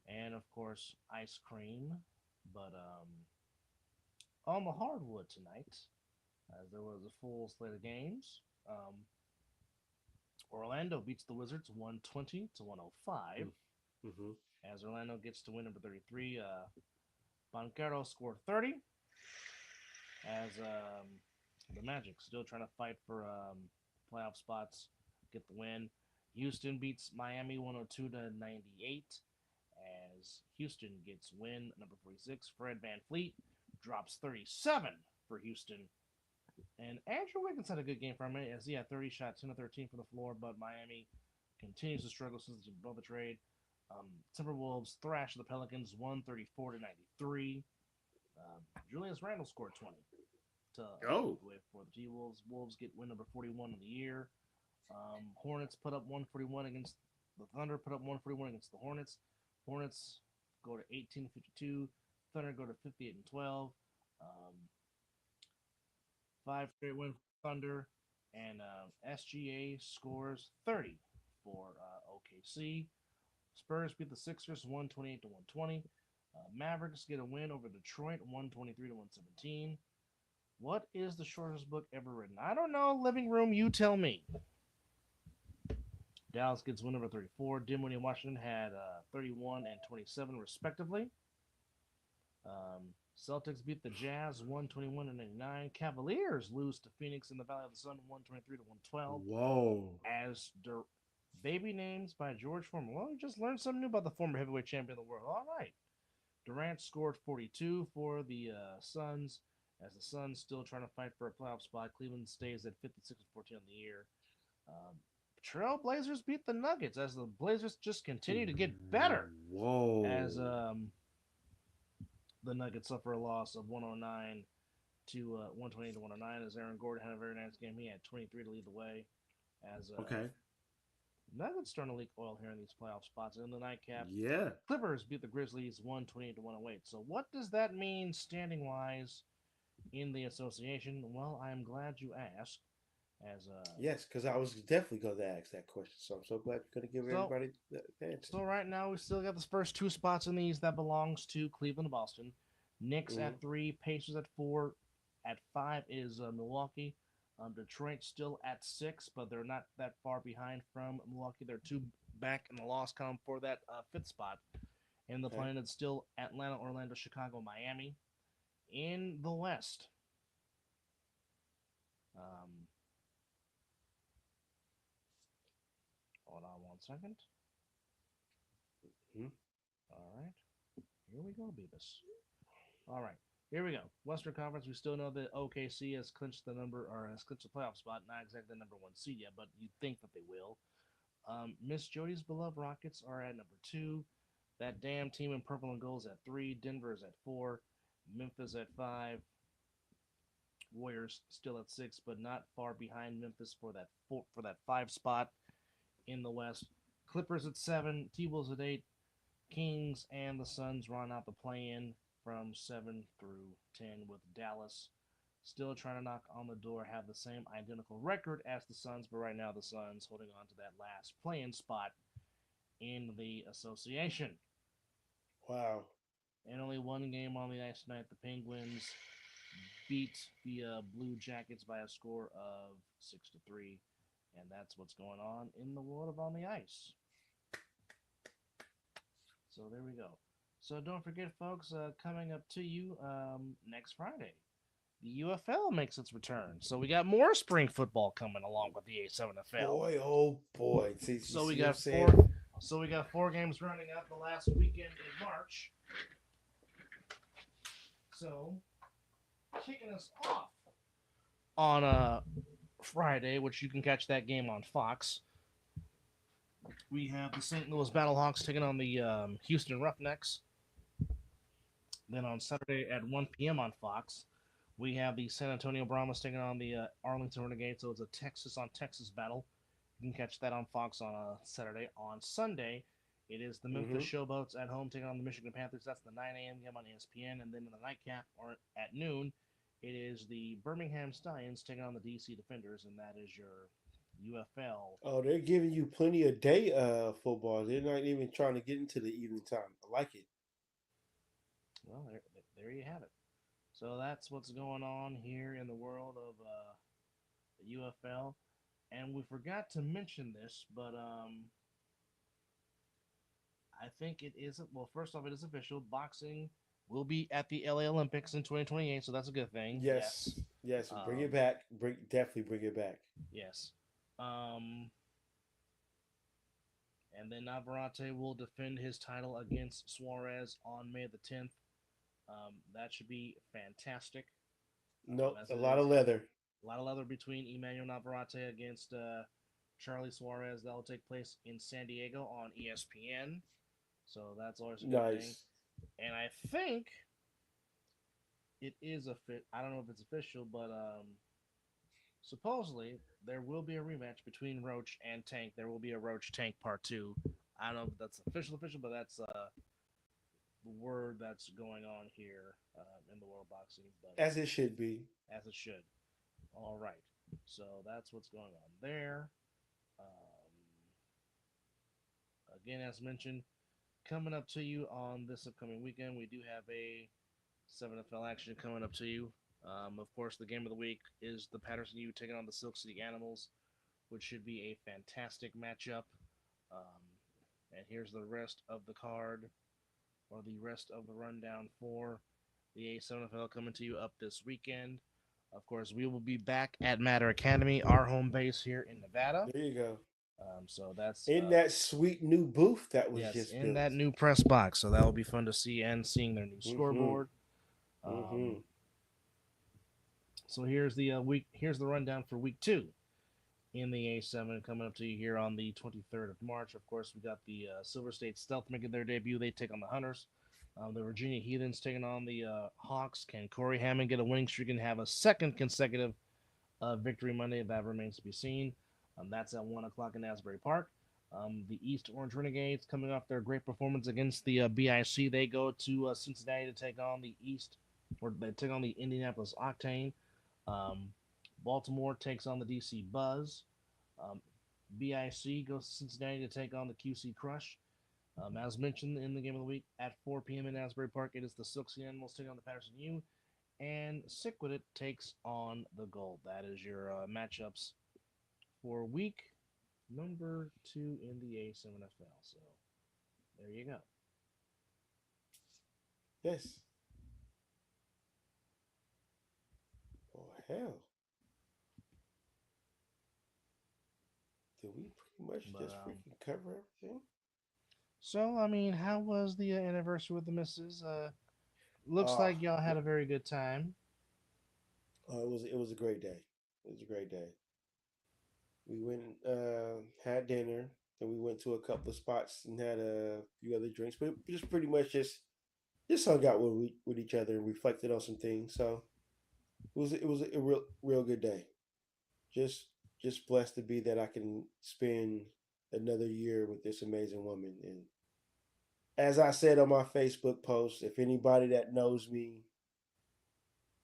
And, of course, ice cream. But on the hardwood tonight, as there was a full slate of games, Orlando beats the Wizards 120-105. Mm-hmm. As Orlando gets to win number 33, Banchero scored 30. As the Magic still trying to fight for playoff spots, get the win. Houston beats Miami 102-98. As Houston gets win number 46, Fred VanVleet drops 37 for Houston. And Andrew Wiggins had a good game for him as he had 30 shots, 10 of 13 from the floor, but Miami continues to struggle since above the trade. Timberwolves thrash the Pelicans 134-93. Julius Randle scored 20 to for the T-Wolves. Wolves get win number 41 of the year. Hornets put up 141 against the Thunder, put up 141 against the Hornets. Hornets go to 18-52. Thunder go to 58-12. 5 straight win for Thunder. And SGA scores 30 for OKC. Spurs beat the Sixers 128-120. Mavericks get a win over Detroit 123-117. What is the shortest book ever written? I don't know. Living room, you tell me. Dallas gets win over 34. Dinwiddie and Washington had 31 and 27 respectively. Celtics beat the Jazz 121-99. Cavaliers lose to Phoenix in the Valley of the Sun 123-112. Whoa. As baby names by George Foreman. Well, you just learned something new about the former heavyweight champion of the world. All right. Durant scored 42 for the Suns, as the Suns still trying to fight for a playoff spot. Cleveland stays at 56-14 on the year. Um, Trailblazers beat the Nuggets as the Blazers just continue to get better. Whoa! As the Nuggets suffer a loss of 109 to 120 to 109. As Aaron Gordon had a very nice game, he had 23 to lead the way. As Nuggets starting to leak oil here in these playoff spots. And in the nightcap, Clippers beat the Grizzlies 128 to 108. So what does that mean standing wise in the association? Well, I am glad you asked. As yes, because I was definitely going to ask that question. So I'm so glad you're going to give everybody the answer. So right now we still got the first two spots in these that belongs to Cleveland and Boston. Knicks at 3, Pacers at 4. At 5 is Milwaukee. Detroit still at 6, but they're not that far behind from Milwaukee. They're 2 back in the loss column for that 5th spot. In the plan, it's still Atlanta, Orlando, Chicago, Miami. In the West, hold on one second. All right. Here we go, Beavis. All right. Here we go. Western Conference, we still know that OKC has clinched the playoff spot. Not exactly the number 1 seed yet, but you think that they will. Miss Jody's beloved Rockets are at number 2. That damn team in purple and gold is at 3. Denver is at 4. Memphis at 5. Warriors still at 6, but not far behind Memphis for that 5 spot in the West. Clippers at 7. T-Wolves at 8. Kings and the Suns run out the play-in from 7 through 10, with Dallas still trying to knock on the door, have the same identical record as the Suns, but right now the Suns holding on to that last play-in spot in the association. Wow. And only one game on the ice tonight. The Penguins beat the Blue Jackets by a score of 6-3, and that's what's going on in the world of on the ice. So there we go. So don't forget, folks, coming up to you next Friday, the UFL makes its return. So we got more spring football coming along with the A7FL. Boy, oh boy! So we got 4 games running up the last weekend in March. So kicking us off on Friday, which you can catch that game on Fox. We have the St. Louis Battlehawks taking on the Houston Roughnecks. Then on Saturday at 1 p.m. on Fox, we have the San Antonio Brahmas taking on the Arlington Renegades. So it's a Texas-on-Texas battle. You can catch that on Fox on Saturday. On Sunday, it is the Memphis Showboats at home taking on the Michigan Panthers. That's the 9 a.m. game on ESPN. And then in the nightcap, or at noon, it is the Birmingham Stallions taking on the DC Defenders, and that is your UFL. Oh, they're giving you plenty of day football. They're not even trying to get into the evening time. I like it. Well, there you have it. So that's what's going on here in the world of the UFL. And we forgot to mention this, but I think it is, well, first off, it is official. Boxing will be at the LA Olympics in 2028, so that's a good thing. Yes. Bring it back. Definitely bring it back. Yes. And then Navarrete will defend his title against Suarez on May the 10th. That should be fantastic. Nope, a lot of leather. A lot of leather between Emmanuel Navarrete against Charlie Suarez. That will take place in San Diego on ESPN. So that's always a good thing. And I think it is I don't know if it's official, but supposedly there will be a rematch between Roach and Tank. There will be a Roach Tank Part 2. I don't know if that's official, but that's the word that's going on here in the world of boxing. But as it should be. As it should. All right. So that's what's going on there. Again, as mentioned, coming up to you on this upcoming weekend, we do have a 7FL action coming up to you. Of course, the game of the week is the Patterson U taking on the Silk City Animals, which should be a fantastic matchup. And here's the rest of the card, or the rest of the rundown for the A7FL coming to you up this weekend. Of course, we will be back at Matter Academy, our home base here in Nevada. There you go. So that's in that sweet new booth that was just in built. that new press box. So that will be fun to see, and seeing their new scoreboard. So here's the week. Here's the rundown for week 2 in the A7 coming up to you here on the 23rd of March. Of course, we got the Silver State Stealth making their debut. They take on the Hunters. The Virginia Heathens taking on the Hawks. Can Corey Hammond get a winning streak and have a second consecutive victory Monday? That remains to be seen. That's at 1 o'clock in Asbury Park. The East Orange Renegades, coming off their great performance against the BIC, they go to Cincinnati to take on the they take on the Indianapolis Octane. Baltimore takes on the DC Buzz. BIC goes to Cincinnati to take on the QC Crush. As mentioned in the game of the week, at 4 p.m. in Asbury Park, it is the Silksy Animals taking on the Patterson U, and Sick With It takes on the Gold. That is your matchups for week number 2 in the A7FL. So there you go. Yes. Oh, hell. Did we pretty much just freaking cover everything? So, I mean, how was the anniversary with the missus? Looks like y'all had a very good time. It was a great day. It was a great day. We went had dinner, then we went to a couple of spots and had a few other drinks, but just pretty much just hung out with each other and reflected on some things. So it was a real good day. Just blessed to be that I can spend another year with this amazing woman. And as I said on my Facebook post, if anybody that knows me,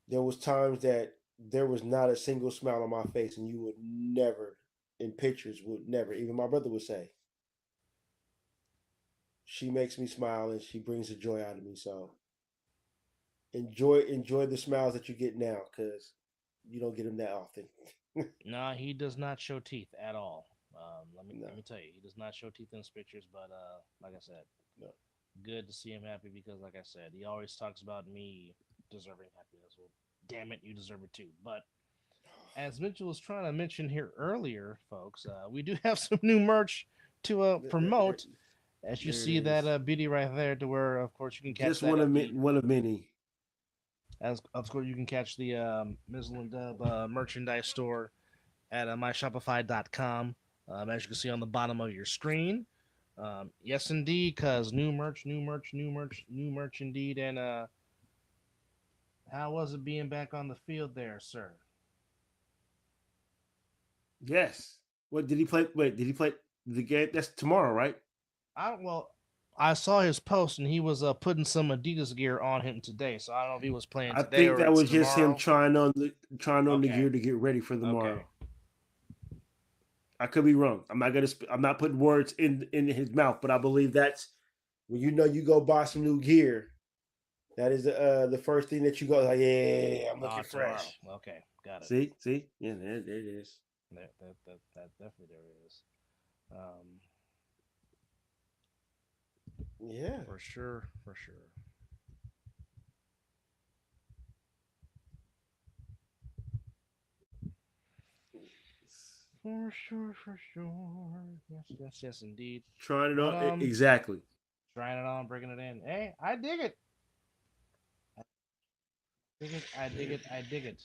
there was times that there was not a single smile on my face, and you would never, in pictures, would never, even my brother would say, she makes me smile and she brings the joy out of me. So enjoy the smiles that you get now, because you don't get them that often. No, he does not show teeth at all. Let me tell you, he does not show teeth in his pictures. But like I said, good to see him happy, because, like I said, he always talks about me deserving happiness. Well, damn it, you deserve it too. But as Mitchell was trying to mention here earlier, folks, we do have some new merch to promote. As you see that beauty right there, to where, of course, you can catch just one of many. As of course, you can catch the Mizzle and Dub merchandise store at myshopify.com. As you can see on the bottom of your screen. Yes, indeed, because new merch indeed. And how was it being back on the field there, sir? Yes. What did he play? Wait, did he play the game? That's tomorrow, right? I saw his post, and he was putting some Adidas gear on him today. So I don't know if he was playing today. I think that was just tomorrow. him trying on the gear to get ready for tomorrow. Okay. I could be wrong. I'm not putting words in his mouth, but I believe that's when you go buy some new gear. That is the first thing that you go like, yeah, I'm looking fresh. Tomorrow. Okay, got it. See, yeah, there it is. That definitely there it is. Yeah, for sure. For sure. Yes, indeed. Trying it on, exactly. Trying it on, bringing it in. Hey, I dig it. I dig it.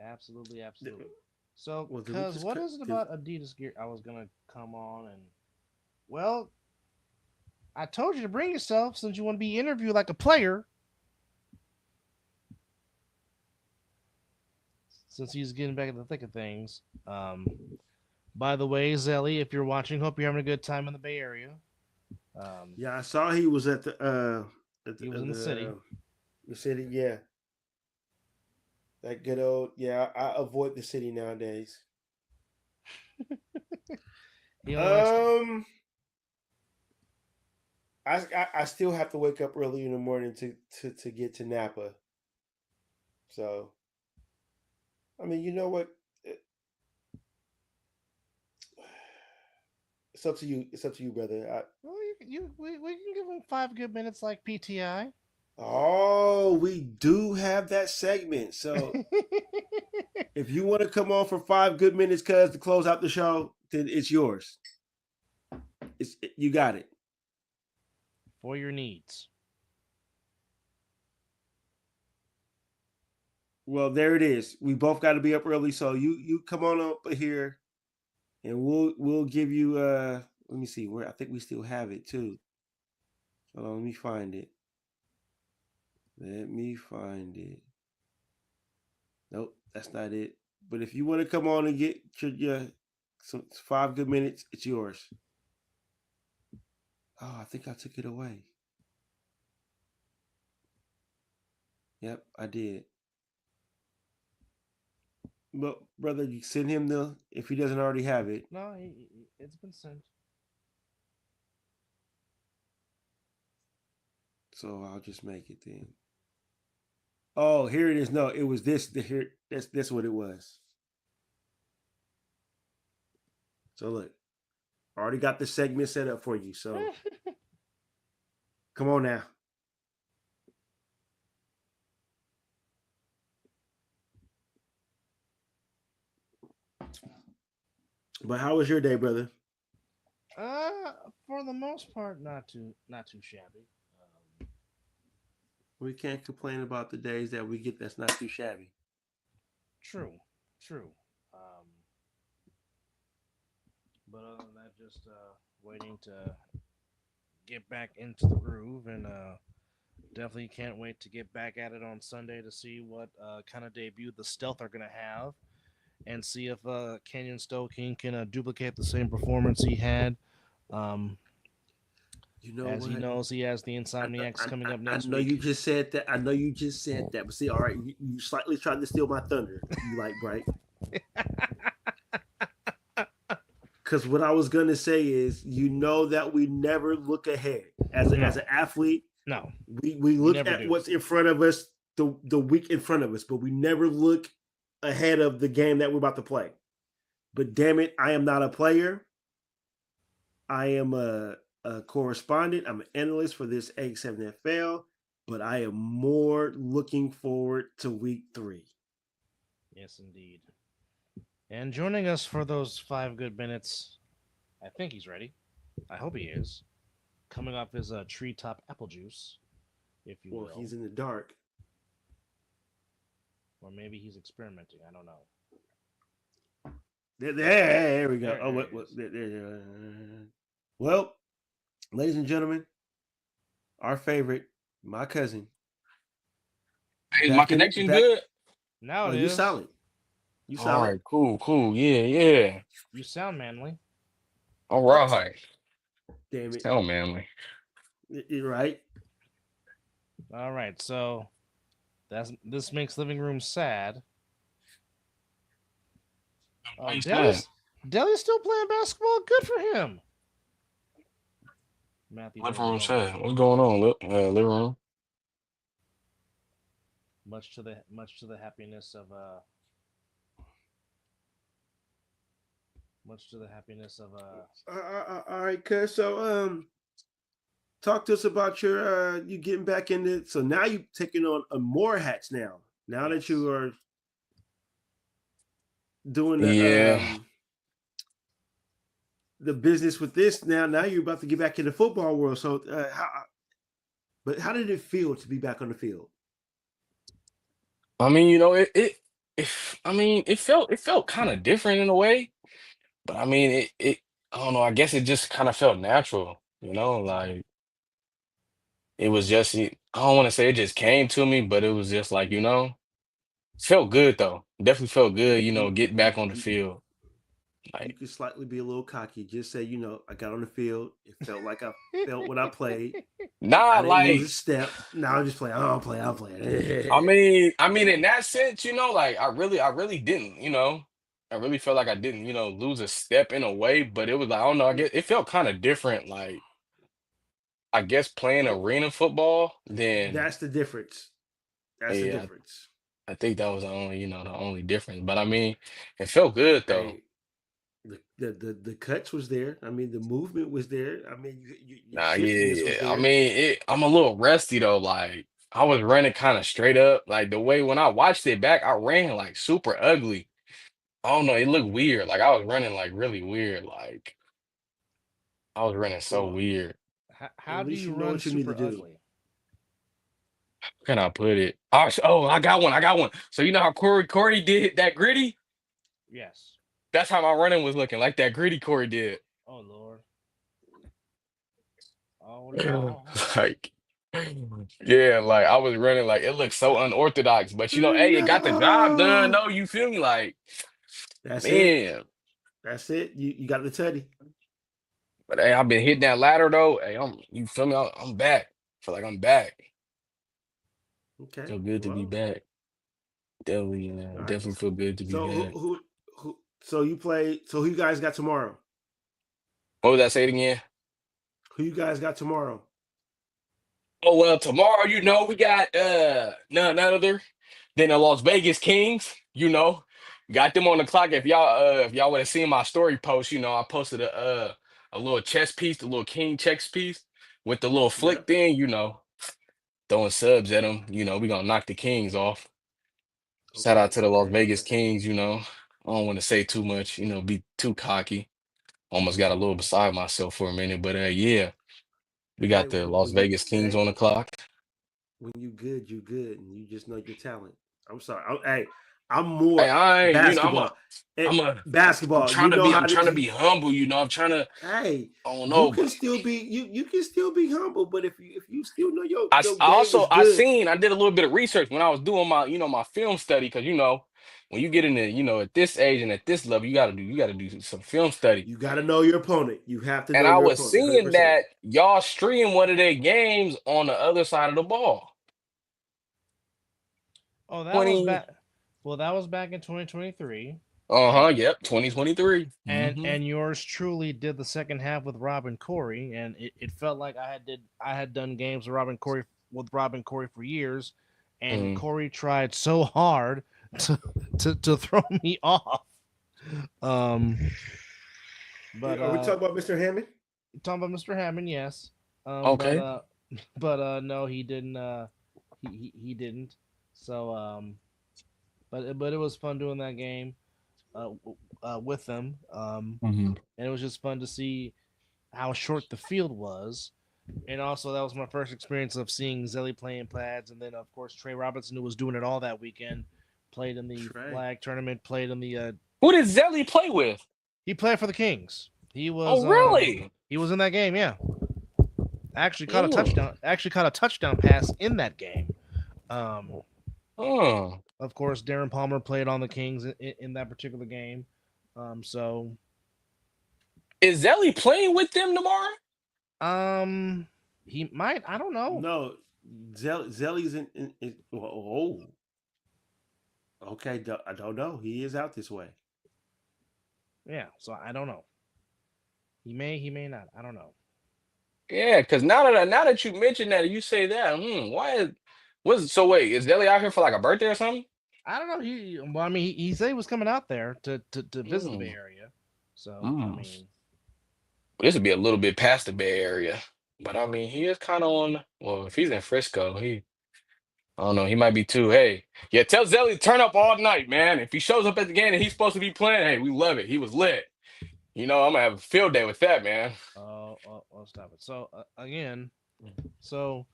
Absolutely. So, because what is it about Adidas gear? I was gonna come on and, well, I told you to bring yourself since you want to be interviewed like a player. Since he's getting back in the thick of things. By the way, Zelly, if you're watching, hope you're having a good time in the Bay Area. Yeah, I saw he was at the. He was in the city. The city, yeah. That good old, yeah. I avoid the city nowadays. I still have to wake up early in the morning to get to Napa. So, I mean, you know what? It's up to you. It's up to you, brother. We can give him 5 good minutes like PTI. Oh, we do have that segment. So If you want to come on for 5 good minutes, cuz, to close out the show, then it's yours. You got it. For your needs. Well, there it is. We both got to be up early, so you come on up here, and we'll give you. Let me see where. I think we still have it too. Hold on, let me find it. Nope, that's not it. But if you want to come on and get your some 5 good minutes, it's yours. Oh, I think I took it away. Yep, I did. But brother, you send him if he doesn't already have it. No, it's been sent. So I'll just make it then. Oh, here it is. No, it was this. Here, that's what it was. So look, I already got the segment set up for you. So come on now. But how was your day, brother? For the most part, not too shabby. We can't complain about the days that we get that's not too shabby. True. But other than that, just waiting to get back into the groove, and definitely can't wait to get back at it on Sunday to see what kind of debut the Stealth are going to have, and see if Kenyon Stoking can duplicate the same performance he had. As he knows, he has the Insomniacs coming up next week. I know you just said that. But see, all right, you slightly tried to steal my thunder. You like, right? Because what I was going to say is, that we never look ahead. As an athlete, no. We look at what's in front of us, the week in front of us, but we never look ahead of the game that we're about to play. But damn it, I am not a player. I am a correspondent. I'm an analyst for this Egg7FL, but I am more looking forward to week 3. Yes, indeed. And joining us for those 5 good minutes, I think he's ready. I hope he is. Coming off his treetop apple juice, if you will. Well, he's in the dark. Or maybe he's experimenting. I don't know. There we go. Well, ladies and gentlemen, our favorite, my cousin. Hey, is my connection good? Now it is. You solid. All right, cool. Yeah. You sound manly. All right. Damn it. Sound manly. You're right. All right, so this makes living room sad. Deli's still playing basketball. Good for him. Matthew, living room sad. What's going on? Living room. Much to the happiness of all right, cuz. So talk to us about your you getting back into. So now you taking on more hats now. Now that you are doing the business with this, now you're about to get back in the football world. So how did it feel to be back on the field? I mean, it felt kind of different in a way, but I mean, it I don't know. I guess it just kind of felt natural, like it was just. I don't want to say it just came to me, but it was just like felt good though. Definitely felt good, getting back on the field. Like, you could slightly be a little cocky. Just say, I got on the field. It felt like I felt when I played. I didn't lose a step. Now I'm just playing. I'll play. I mean, in that sense, like I really didn't. I really felt like I didn't, lose a step in a way. But it was like, I don't know. I guess it felt kind of different. Like, I guess playing arena football. Then that's the difference. That's the difference. I think that was the only difference. But I mean, it felt good though. Hey. The cuts was there. I mean, the movement was there. I mean, I mean, I'm a little rusty though. Like I was running kind of straight up. Like the way when I watched it back, I ran like super ugly. I don't know, it looked weird. Like I was running like really weird. Like I was running so Well, weird. at How do least you you know run what you need to super do. ugly? How can I put it? Oh, I got one. I got one. So you know how Corey did that gritty? Yes. That's how my running was looking, like that gritty Corey did. Oh Lord. Oh Lord. Like, yeah, like I was running like it looked so unorthodox, but hey, it got the job done. No, No, you feel me? Like, that's it. man, That's it. You got the teddy. but hey, I've been hitting that ladder though. Hey, you feel me? I'm back. Feel like I'm back. Okay. Feel good to be Well, back. Definitely, all right. definitely feel good to be So back. who so you play so who you guys got tomorrow? What was that? Say it again. Who you guys got tomorrow? Oh well, tomorrow, we got none other than the Las Vegas Kings. Got them on the clock. If y'all would have seen my story post, I posted a little chess piece, the little king chess piece with the little Yeah. flick thing, throwing subs at them. We gonna knock the Kings off. Shout out Okay. to the Las Okay. Vegas Okay. Kings. I don't want to say too much, be too cocky. Almost got a little beside myself for a minute, but yeah, we Hey, got the Las Vegas Kings on the clock. when you good, and you just know your talent. I'm sorry. Hey, I'm more Hey, I ain't, basketball. I'm a, I'm Basketball. trying You to know be, how I'm trying to to. be humble. I'm trying to, Hey, I don't you know, can but still be you can still be humble, but if you still know your I your game also is good, I did a little bit of research when I was doing my film study because when you get in at this age and at this level, you gotta do some film study. you got to know your opponent. You have to And know I your was opponent. seeing 100%. that y'all stream one of their games on the other side of the ball. Oh, that was 20, back. Well, that was back in 2023. uh-huh, Uh, yep, 2023. and yours truly did the second half with Robin Corey, and it felt like I had done games with Robin Corey for years, and Mm. Corey tried so hard to to throw me off. Um, but Are we talking about Mr. Hammond? talking about Mr. Hammond, yes. Um, but Okay. uh, but no, he didn't. He didn't. So but it was fun doing that game with them. Hmm. And it was just fun to see how short the field was. And also, that was my first experience of seeing Zelly playing plaids. And then, of course, Trey Robinson, who was doing it all that weekend, played in the Trey. flag tournament, played in the. Who did Zelly play with? He played for the Kings. Oh, really? He was in that game, yeah. Actually caught a Mm. touchdown. Actually caught a touchdown pass in that game. Um, Oh. of course, Darren Palmer played on the Kings in that particular game. So Is Zelly playing with them tomorrow? um, he might. I don't know. No, Zelly's oh, okay. I don't know. He is out this way. Yeah, so I don't know. He may not. I don't know. Yeah, because now that you mentioned that, you say that. Why so wait, is Zelly out here for like a birthday or something? I don't know. Well, I mean, he said he was coming out there to visit the Bay Mm. Area. So I Mm. mean, This would be a little bit past the Bay Area, but I mean, he is kind of on. Well, if he's in Frisco, I don't know, he might be too. Hey, yeah, tell Zelly to turn up all night, man. If he shows up at the game and he's supposed to be playing, hey, we love it. He was lit. I'm gonna have a field day with that, man. I'll stop it. So again, so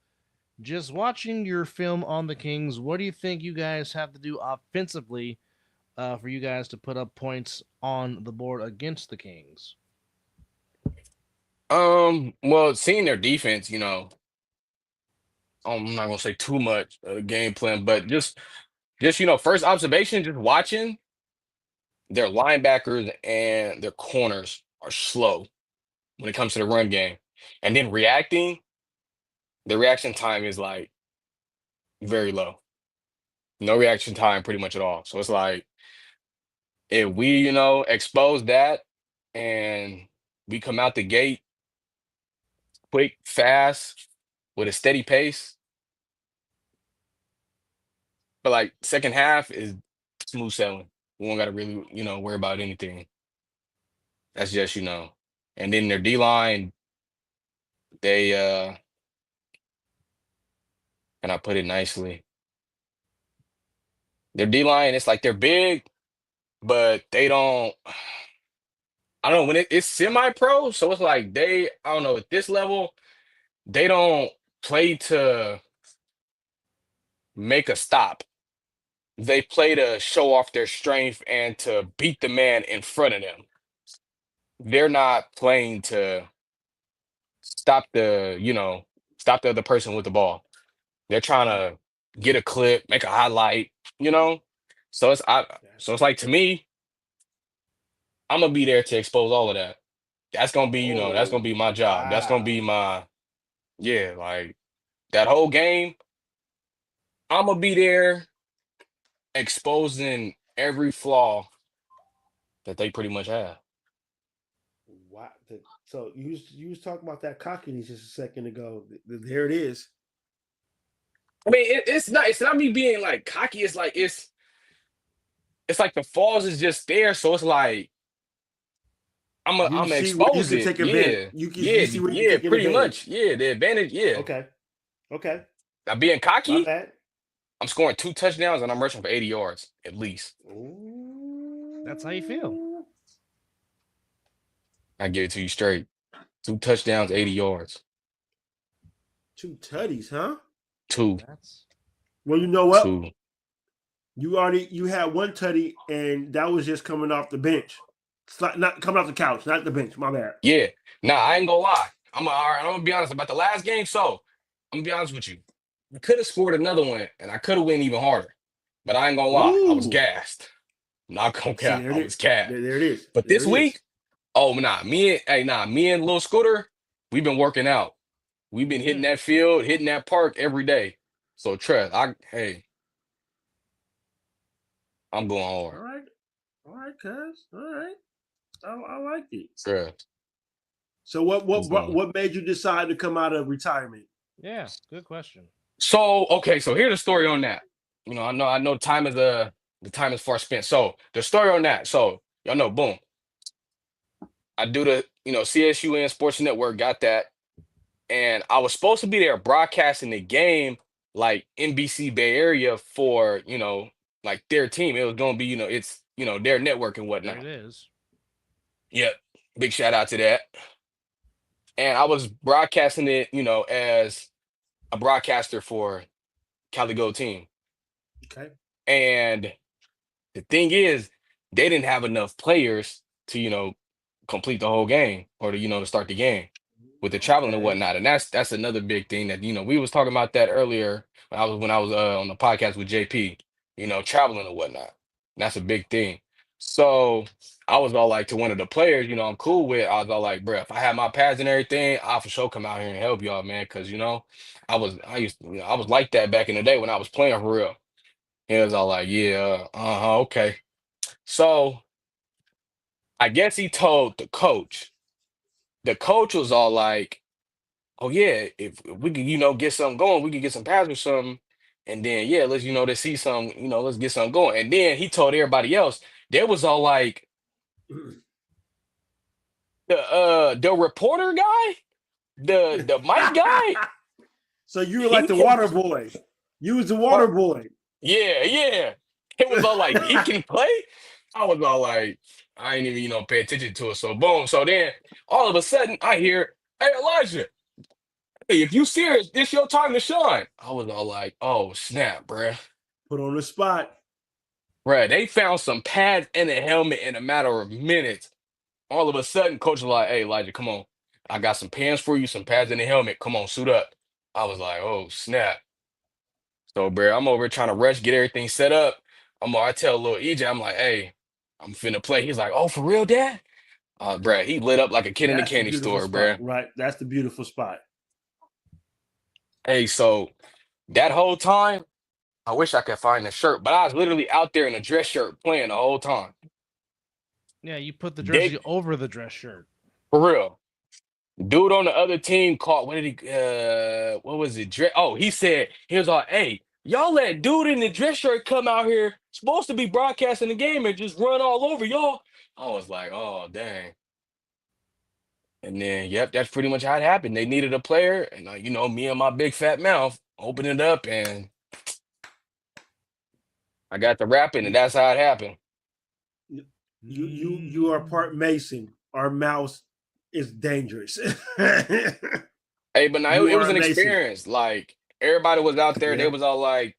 just watching your film on the Kings, what do you think you guys have to do offensively for you guys to put up points on the board against the Kings? Well, seeing their defense, I'm not gonna say too much game plan, but just first observation, just watching their linebackers and their corners are slow when it comes to the run game, and then the reaction time is like very low, no reaction time pretty much at all. So it's like if we expose that and we come out the gate quick, fast, with a steady pace, but like second half is smooth sailing. We don't got to really worry about anything. That's just and then their D line, they and I put it nicely. Their D line, it's like they're big, but they don't. I don't know when it's semi-pro, so it's like I don't know, at this level, they don't play to make a stop. They play to show off their strength and to beat the man in front of them. They're not playing to stop stop the other person with the ball. They're trying to get a clip, make a highlight, you know? So it's like to me, I'm gonna be there to expose all of that. That's gonna be, that's gonna Oh, be my job. That's gonna be wow. my yeah, like that whole game, I'm gonna be there exposing every flaw that they pretty much have. Wow. So you was talking about that cockiness just a second ago. There it is. I mean, it's not me being like cocky. It's like it's like the flaws is just there, so it's like You I'm gonna see where you expose can it. take advantage. Yeah, You yeah, see where you can yeah, take pretty advantage. much. Yeah, the advantage. Yeah. Okay. Okay. Now being My cocky, bad. I'm scoring 2 touchdowns and I'm rushing for 80 yards at least. That's how you feel. Ooh. I give it to you straight. 2 touchdowns, 80 yards. 2 tutties, huh? Two, That's Well, you know what? two. You had one tutty, and that was just coming off the bench. It's not coming off the couch, not the bench. My bad. Yeah. Nah, I ain't gonna lie. All right, I'm gonna be honest about the last game. So I'm gonna be honest with you. I could have scored another one and I could have went even harder. But I ain't gonna lie. I was Ooh. gassed. Not gonna See, cap. there I it is. was gassed. There it is. But There this it is. week, oh nah, me and Lil Scooter, we've been working out. We've been hitting mm, that field, hitting that park every day. So trust, I'm going All hard. right. All right, cuz. All right. I like it. Trust. So what It's what going. what made you decide to come out of retirement? yeah. Good question. So okay, so here's the story on that. I know the time is far spent. So the story on that. So y'all know, boom. I do the CSUN Sports Network, got that, and I was supposed to be there broadcasting the game like NBC Bay Area for like their team. It was gonna be it's their network and There it whatnot. is. Yep, big shout out to that. And I was broadcasting it, as a broadcaster for Cali Go team. Okay. And the thing is, they didn't have enough players to, complete the whole game or to start the game with the traveling and Okay. whatnot. And that's another big thing that, we was talking about that earlier when I was on the podcast with JP, traveling and whatnot. And that's a big thing. So I was all like to one of the players, I'm cool with. I was all like, bro, if I had my pads and everything, I'll for sure come out here and help y'all, man. Cause I was like that back in the day when I was playing for real. He was all like, yeah, okay. So I guess he told the coach. The coach was all like, "Oh yeah, if we could, get something going, we could get some pads or something, and then yeah, let's see some, let's get something going." And then he told everybody else. They was all like, the reporter guy, the mic guy, So you were like he the can, water boy. You was the water what? boy. Yeah, yeah. It was all like he can play. I was all like, I ain't even pay attention to it. So boom. So then all of a sudden I hear, "Hey Elijah, hey, if you serious, this your time to shine." I was all like, "Oh snap, bruh. Put on the spot. Bruh, they found some pads and a helmet in a matter of minutes." All of a sudden, coach was like, "Hey Elijah, come on. I got some pants for you, some pads and a helmet. Come on, suit up." I was like, "Oh snap." So, bro, I'm over here trying to rush, get everything set up. I tell little EJ, I'm like, "Hey, I'm finna play." He's like, "Oh, for real, dad?" Bruh, he lit up like a kid in the That's the candy beautiful store, spot, bruh. right? That's the beautiful spot. Hey, so that whole time, I wish I could find the shirt, but I was literally out there in a dress shirt playing the whole time. Yeah, you put the They, jersey over the dress shirt. for real. Dude on the other team caught, what was it? Oh, he was like, "Hey, y'all let dude in the dress shirt come out here, supposed to be broadcasting the game and just run all over y'all." I was like, "Oh, dang." And then, yep, that's pretty much how it happened. They needed a player, and me and my big fat mouth opened it up, and I got the rapping, and that's how it happened. You are part Mason. Our mouse is dangerous. Hey, but now it was an experience. Like everybody was out there, they was all like,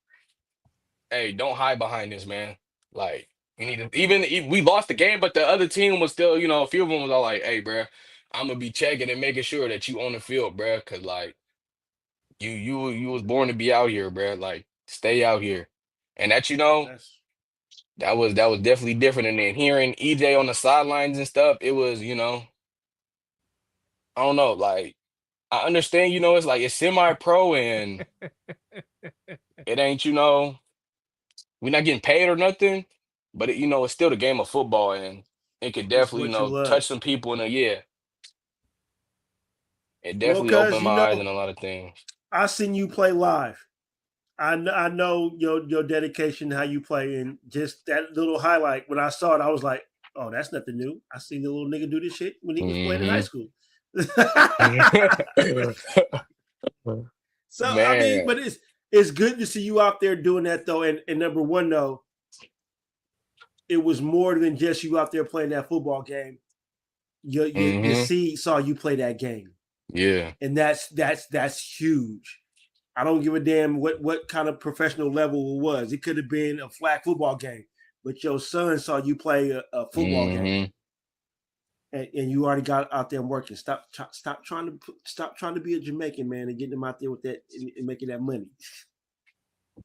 "Hey, don't hide behind this, man." Like you need to. Even if we lost the game, but the other team was still, a few of them was all like, "Hey, bro, I'm gonna be checking and making sure that you on the field, bro, because like you was born to be out here, bro. Like stay out here." And that was definitely different. And then hearing EJ on the sidelines and stuff, it was, I don't know, like I understand, it's like it's semi-pro and it ain't, we're not getting paid or nothing, but it's still the game of football and it could It's definitely, what you love. touch some people in a year. It Well, definitely cuz opened my eyes in a lot of things. I seen you play live. I know your dedication, how you play, and just that little highlight. When I saw it, I was like, "Oh, that's nothing new." I seen the little nigga do this shit when he was playing in high school. So I mean, Man. but it's good to see you out there doing that though. And number one though, it was more than just you out there playing that football game. Your seed saw you play that game. Yeah. And that's huge. I don't give a damn what kind of professional level it was. It could have been a flag football game, but your son saw you play a football game, and you already got out there working. Stop trying to be a Jamaican, man, and getting them out there with that and making that money.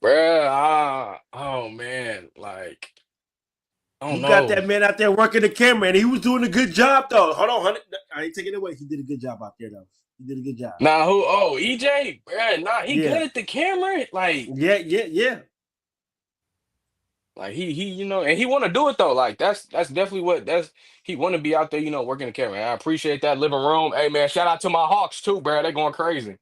Bruh, oh man, like I don't You got know. that man out there working the camera, and he was doing a good job though. Hold on, honey. I ain't taking it away. He did a good job out there though. He did a good job. Nah, who? Oh, EJ, bruh, nah, he good at the camera. Like, yeah. Like he, and he want to do it though. Like that's definitely he want to be out there, working the camera. And I appreciate that living room. Hey man, shout out to my Hawks too, bro. They going crazy.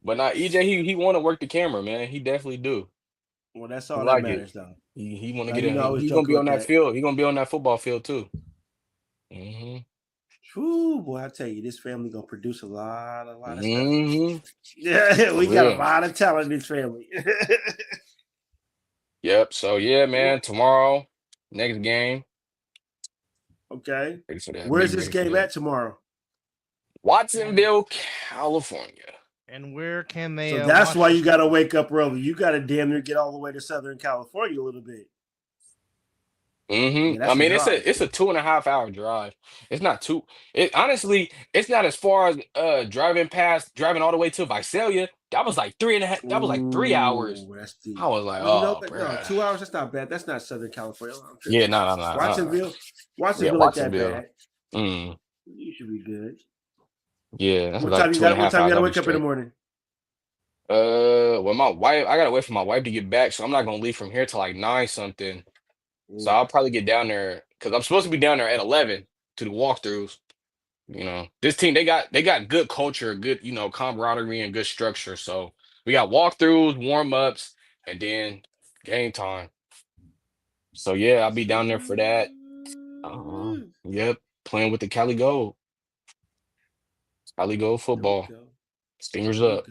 But now EJ, he want to work the camera, man. He definitely do. Well, that's He all that like it. matters, though. He want to You get know, I in. was He gonna joking be on with that that. field. He gonna be on that football field too. Whew, boy, I tell you, this family gonna produce a lot of stuff. Yeah, we got a lot of talent in this family. Yep. So yeah, man. Tomorrow, next game. Okay. So Where's this game at tomorrow? Watsonville, California. And where can they? So that's why you got to wake up early. You got to damn near get all the way to Southern California a little bit. Yeah, I mean, it's a 2.5 hour drive. It's not too. Honestly, it's not as far as driving all the way to Visalia. That was like 3.5. That was like 3 hours. That's deep. I was like, well, no, 2 hours. That's not bad. That's not Southern California. Yeah, no. Watsonville ain't that bad. You should be good. Yeah, that's what like time you got? What time you got to wake up in the morning? Well, my wife, I gotta wait for my wife to get back, so I'm not gonna leave from here till like 9 something. So I'll probably get down there because I'm supposed to be down there at 11 to the walkthroughs. This team they got good culture, good camaraderie, and good structure. So we got walkthroughs, warm ups, and then game time. So yeah, I'll be down there for that. Yep, playing with the Cali Gold. Cali Gold football. Stingers up.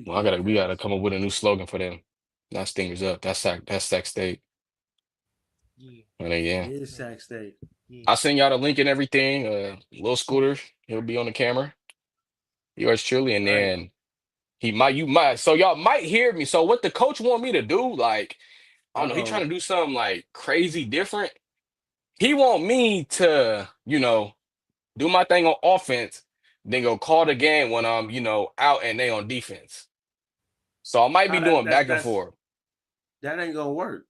Well, we gotta come up with a new slogan for them. Not Stingers up. That's Sac State. Yeah. It is Sac State. I'll send y'all the link and everything. Lil Scooter, he'll be on the camera. Yours truly, and then so y'all might hear me. So what the coach want me to do, like, I don't know, he trying to do something like crazy different. He want me to, do my thing on offense, then go call the game when I'm, out and they on defense. So I might be doing back and forth. That ain't gonna work.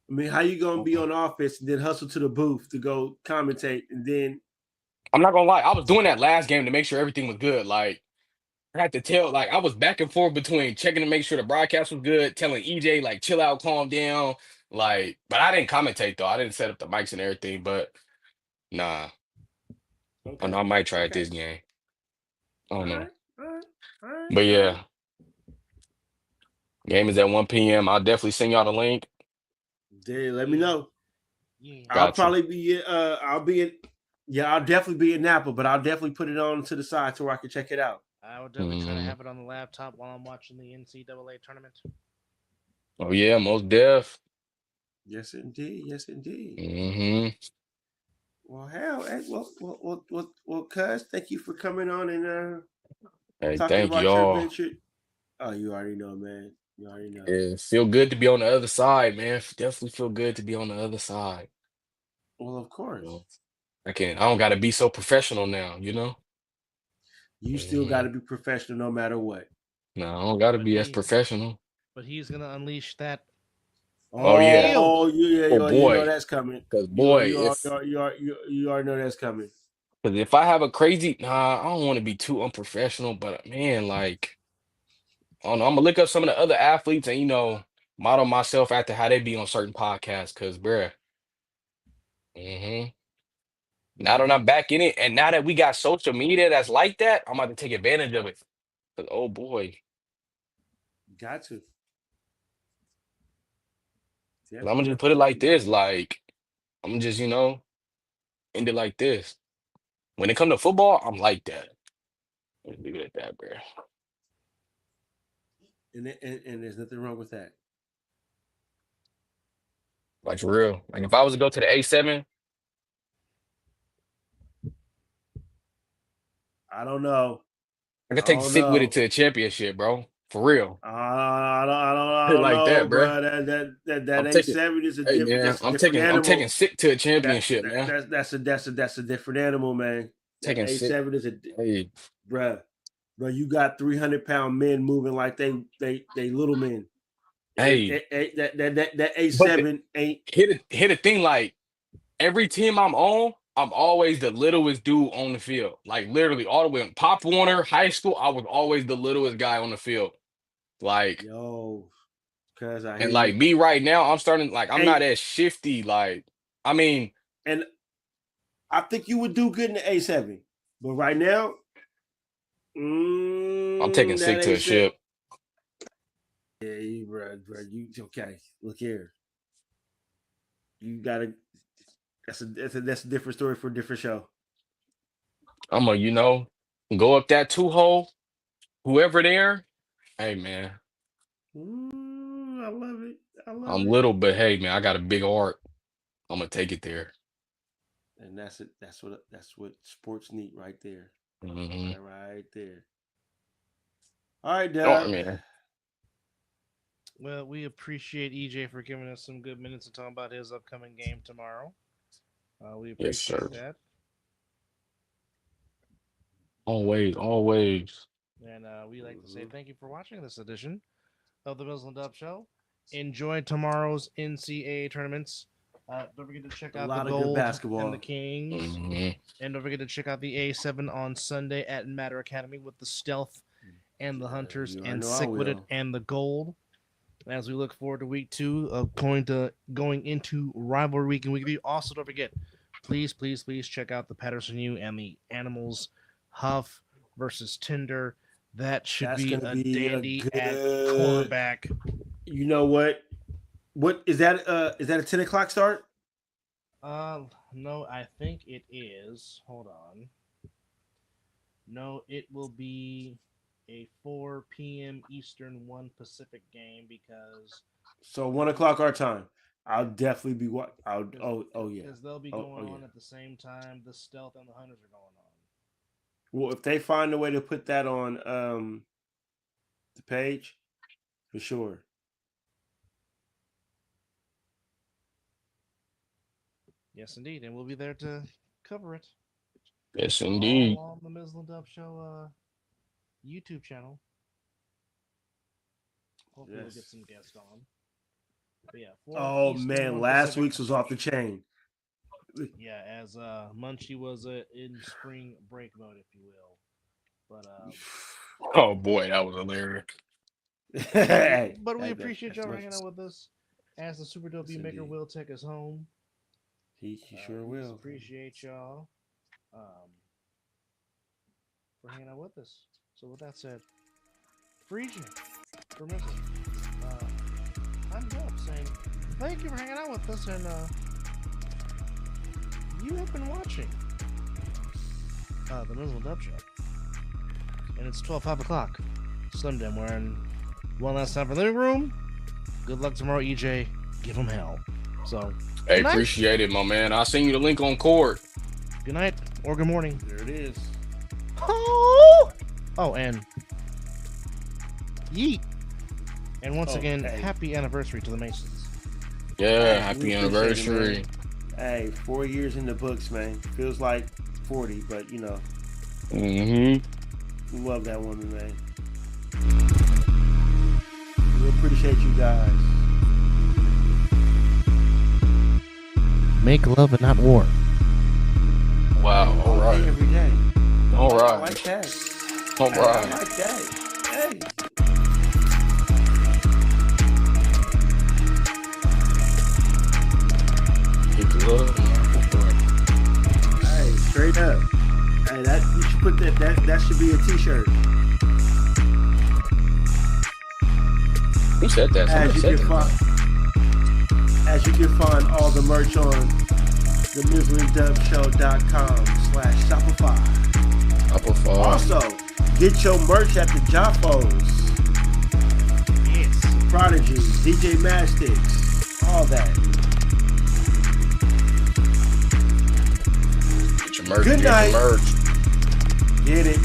I mean, how you gonna be on offense and then hustle to the booth to go commentate and then? I'm not gonna lie, I was doing that last game to make sure everything was good. Like I had to tell, like I was back and forth between checking to make sure the broadcast was good, telling EJ like chill out, calm down, like. But I didn't commentate though. I didn't set up the mics and everything. But nah, I might try it this game. I don't know. But yeah, game is at 1 p.m. I'll definitely send y'all the link. Let me know. I'll probably be. I'll definitely be in Napa, but I'll definitely put it on to the side so where I can check it out. I would definitely try to have it on the laptop while I'm watching the NCAA tournament. Oh yeah, most def. Yes, indeed. Yes, indeed. Mm-hmm. Well, hell, well, cuz, thank you for coming on and Hey, talking thank about your y'all. adventure. Oh, you already know, man. You already know. Yeah, feel good to be on the other side, man. Definitely feel good to be on the other side. Well, of You course. know, I don't gotta be so professional now, you know? You still got Mm-hmm. to be professional no matter what. No, I don't gotta But be as professional. he's gonna unleash that Oh on the yeah. field. Oh You know boy. that's coming. Cause boy, if You already know that's coming. Because if I have a crazy, I don't want to be too unprofessional, but man, like, I don't know. I'm gonna look up some of the other athletes and model myself after how they be on certain podcasts. Cause, bruh, hmm now that Mm-hmm. I'm back in it, and now that we got social media that's like that, I'm about to take advantage of it. 'Cause, oh boy, Got to. 'Cause I'm gonna just Definitely. put it like this, like I'm gonna just end it like this. When it come to football, I'm like that. Leave it at that, bruh. And there's nothing wrong with that. Like for real. Like if I was to go to the A7, I don't know. I could I take don't sick with it know. to a championship, bro. For real. I don't Like know, that, bro. bro. That I'm taking. A7 is a Hey different. man, That's a different I'm taking animal. sick to a championship, man. That's a different animal, man. That Taking sick. A7 is a Hey, bruh. Bro, you got 300-pound men moving like they little men. hey. That But A7 ain't. hit a thing like every team I'm on, I'm always the littlest dude on the field. Like literally all the way in Pop Warner, high school, I was always the littlest guy on the field. Like Yo, cuz I hear and like you. me right now, I'm starting like I'm not Hey, as shifty. Like I mean, and I think you would do good in the A7. But right now, I'm taking that sick to a A7. ship. Yeah, bro, you okay? Look here, you gotta. That's a different story for a different show. I'm gonna, go up that two hole, whoever there. Hey man, I love it. I love I'm it. little, but hey man, I got a big heart. I'm gonna take it there. And that's it. That's what sports need right there. Hmm Right there. All right, Oh Dub. man, Well, we appreciate EJ for giving us some good minutes to talk about his upcoming game tomorrow. We yes sir. appreciate that. Always, always. And we like to say Mm-hmm. thank you for watching this edition of the Mizzle and Dub Show. Enjoy tomorrow's NCAA tournaments. Don't forget to check A out the lot of good Gold and the basketball. Kings. Hmm And don't forget to check out the A7 on Sunday at Matter Academy with the Stealth and the Hunters You already and know I Sick with It will. and the Gold. As we look forward to week 2 of going into rivalry week and week 3. Also, don't forget, please check out the Patterson U and the Animals Huff versus Tinder. That should That's be gonna a be a dandy at good. cornerback. You know what? What is that? Is that a 10 o'clock start? No, I think it is. Hold on. No, it will be a 4 p.m. Eastern, 1 Pacific game because So 1 o'clock our time. I'll definitely be what? Oh yeah. because they'll be Oh going yeah. on at the same time the Stealth and the Hunters are going on. Well, if they find a way to put that on the page, for sure. Yes, indeed, and we'll be there to cover it. Yes All indeed. on the Mizzle and Dub Show YouTube channel. Hopefully, we'll get some guests on. But yeah, 4 Oh Eastern, man, 1 last Pacific. week's was off the chain. Yeah, as Munchie was in spring break mode, if you will. But Oh boy, that was hilarious. but we appreciate y'all hanging out with us. As the Super Dope Yes, Maker indeed. will take us home. He sure We will. appreciate y'all for hanging out with us. So with that said, for EJ, for Mizzle, I'm Dope saying thank you for hanging out with us, and you have been watching the Mizzle and Dub Show, and it's 5 o'clock. Slim Dim wearing one last time for living room. Good luck tomorrow, EJ. Give them hell. So, hey, appreciate it, my man. I'll send you the link on Court. Good night or good morning. There it is. Oh, and yeet. And once again, happy anniversary to the Masons. Yeah, happy anniversary. Hey, 4 years in the books, man. Feels like 40, but you know. We love that woman, man. We appreciate you guys. Make love and not war. Wow, all right. Every day. All right. I like that. All right. I like that. Hey. Hey, straight up. Hey, that you should put that should be a t-shirt. Who said that? As you can find all the merch on the MizzleandDubShow.com/Shopify. Also, get your merch at the Jaffos. Yes. Prodigy, DJ Mastics, all that. Get your merch. Good night. Get your merch. Get it.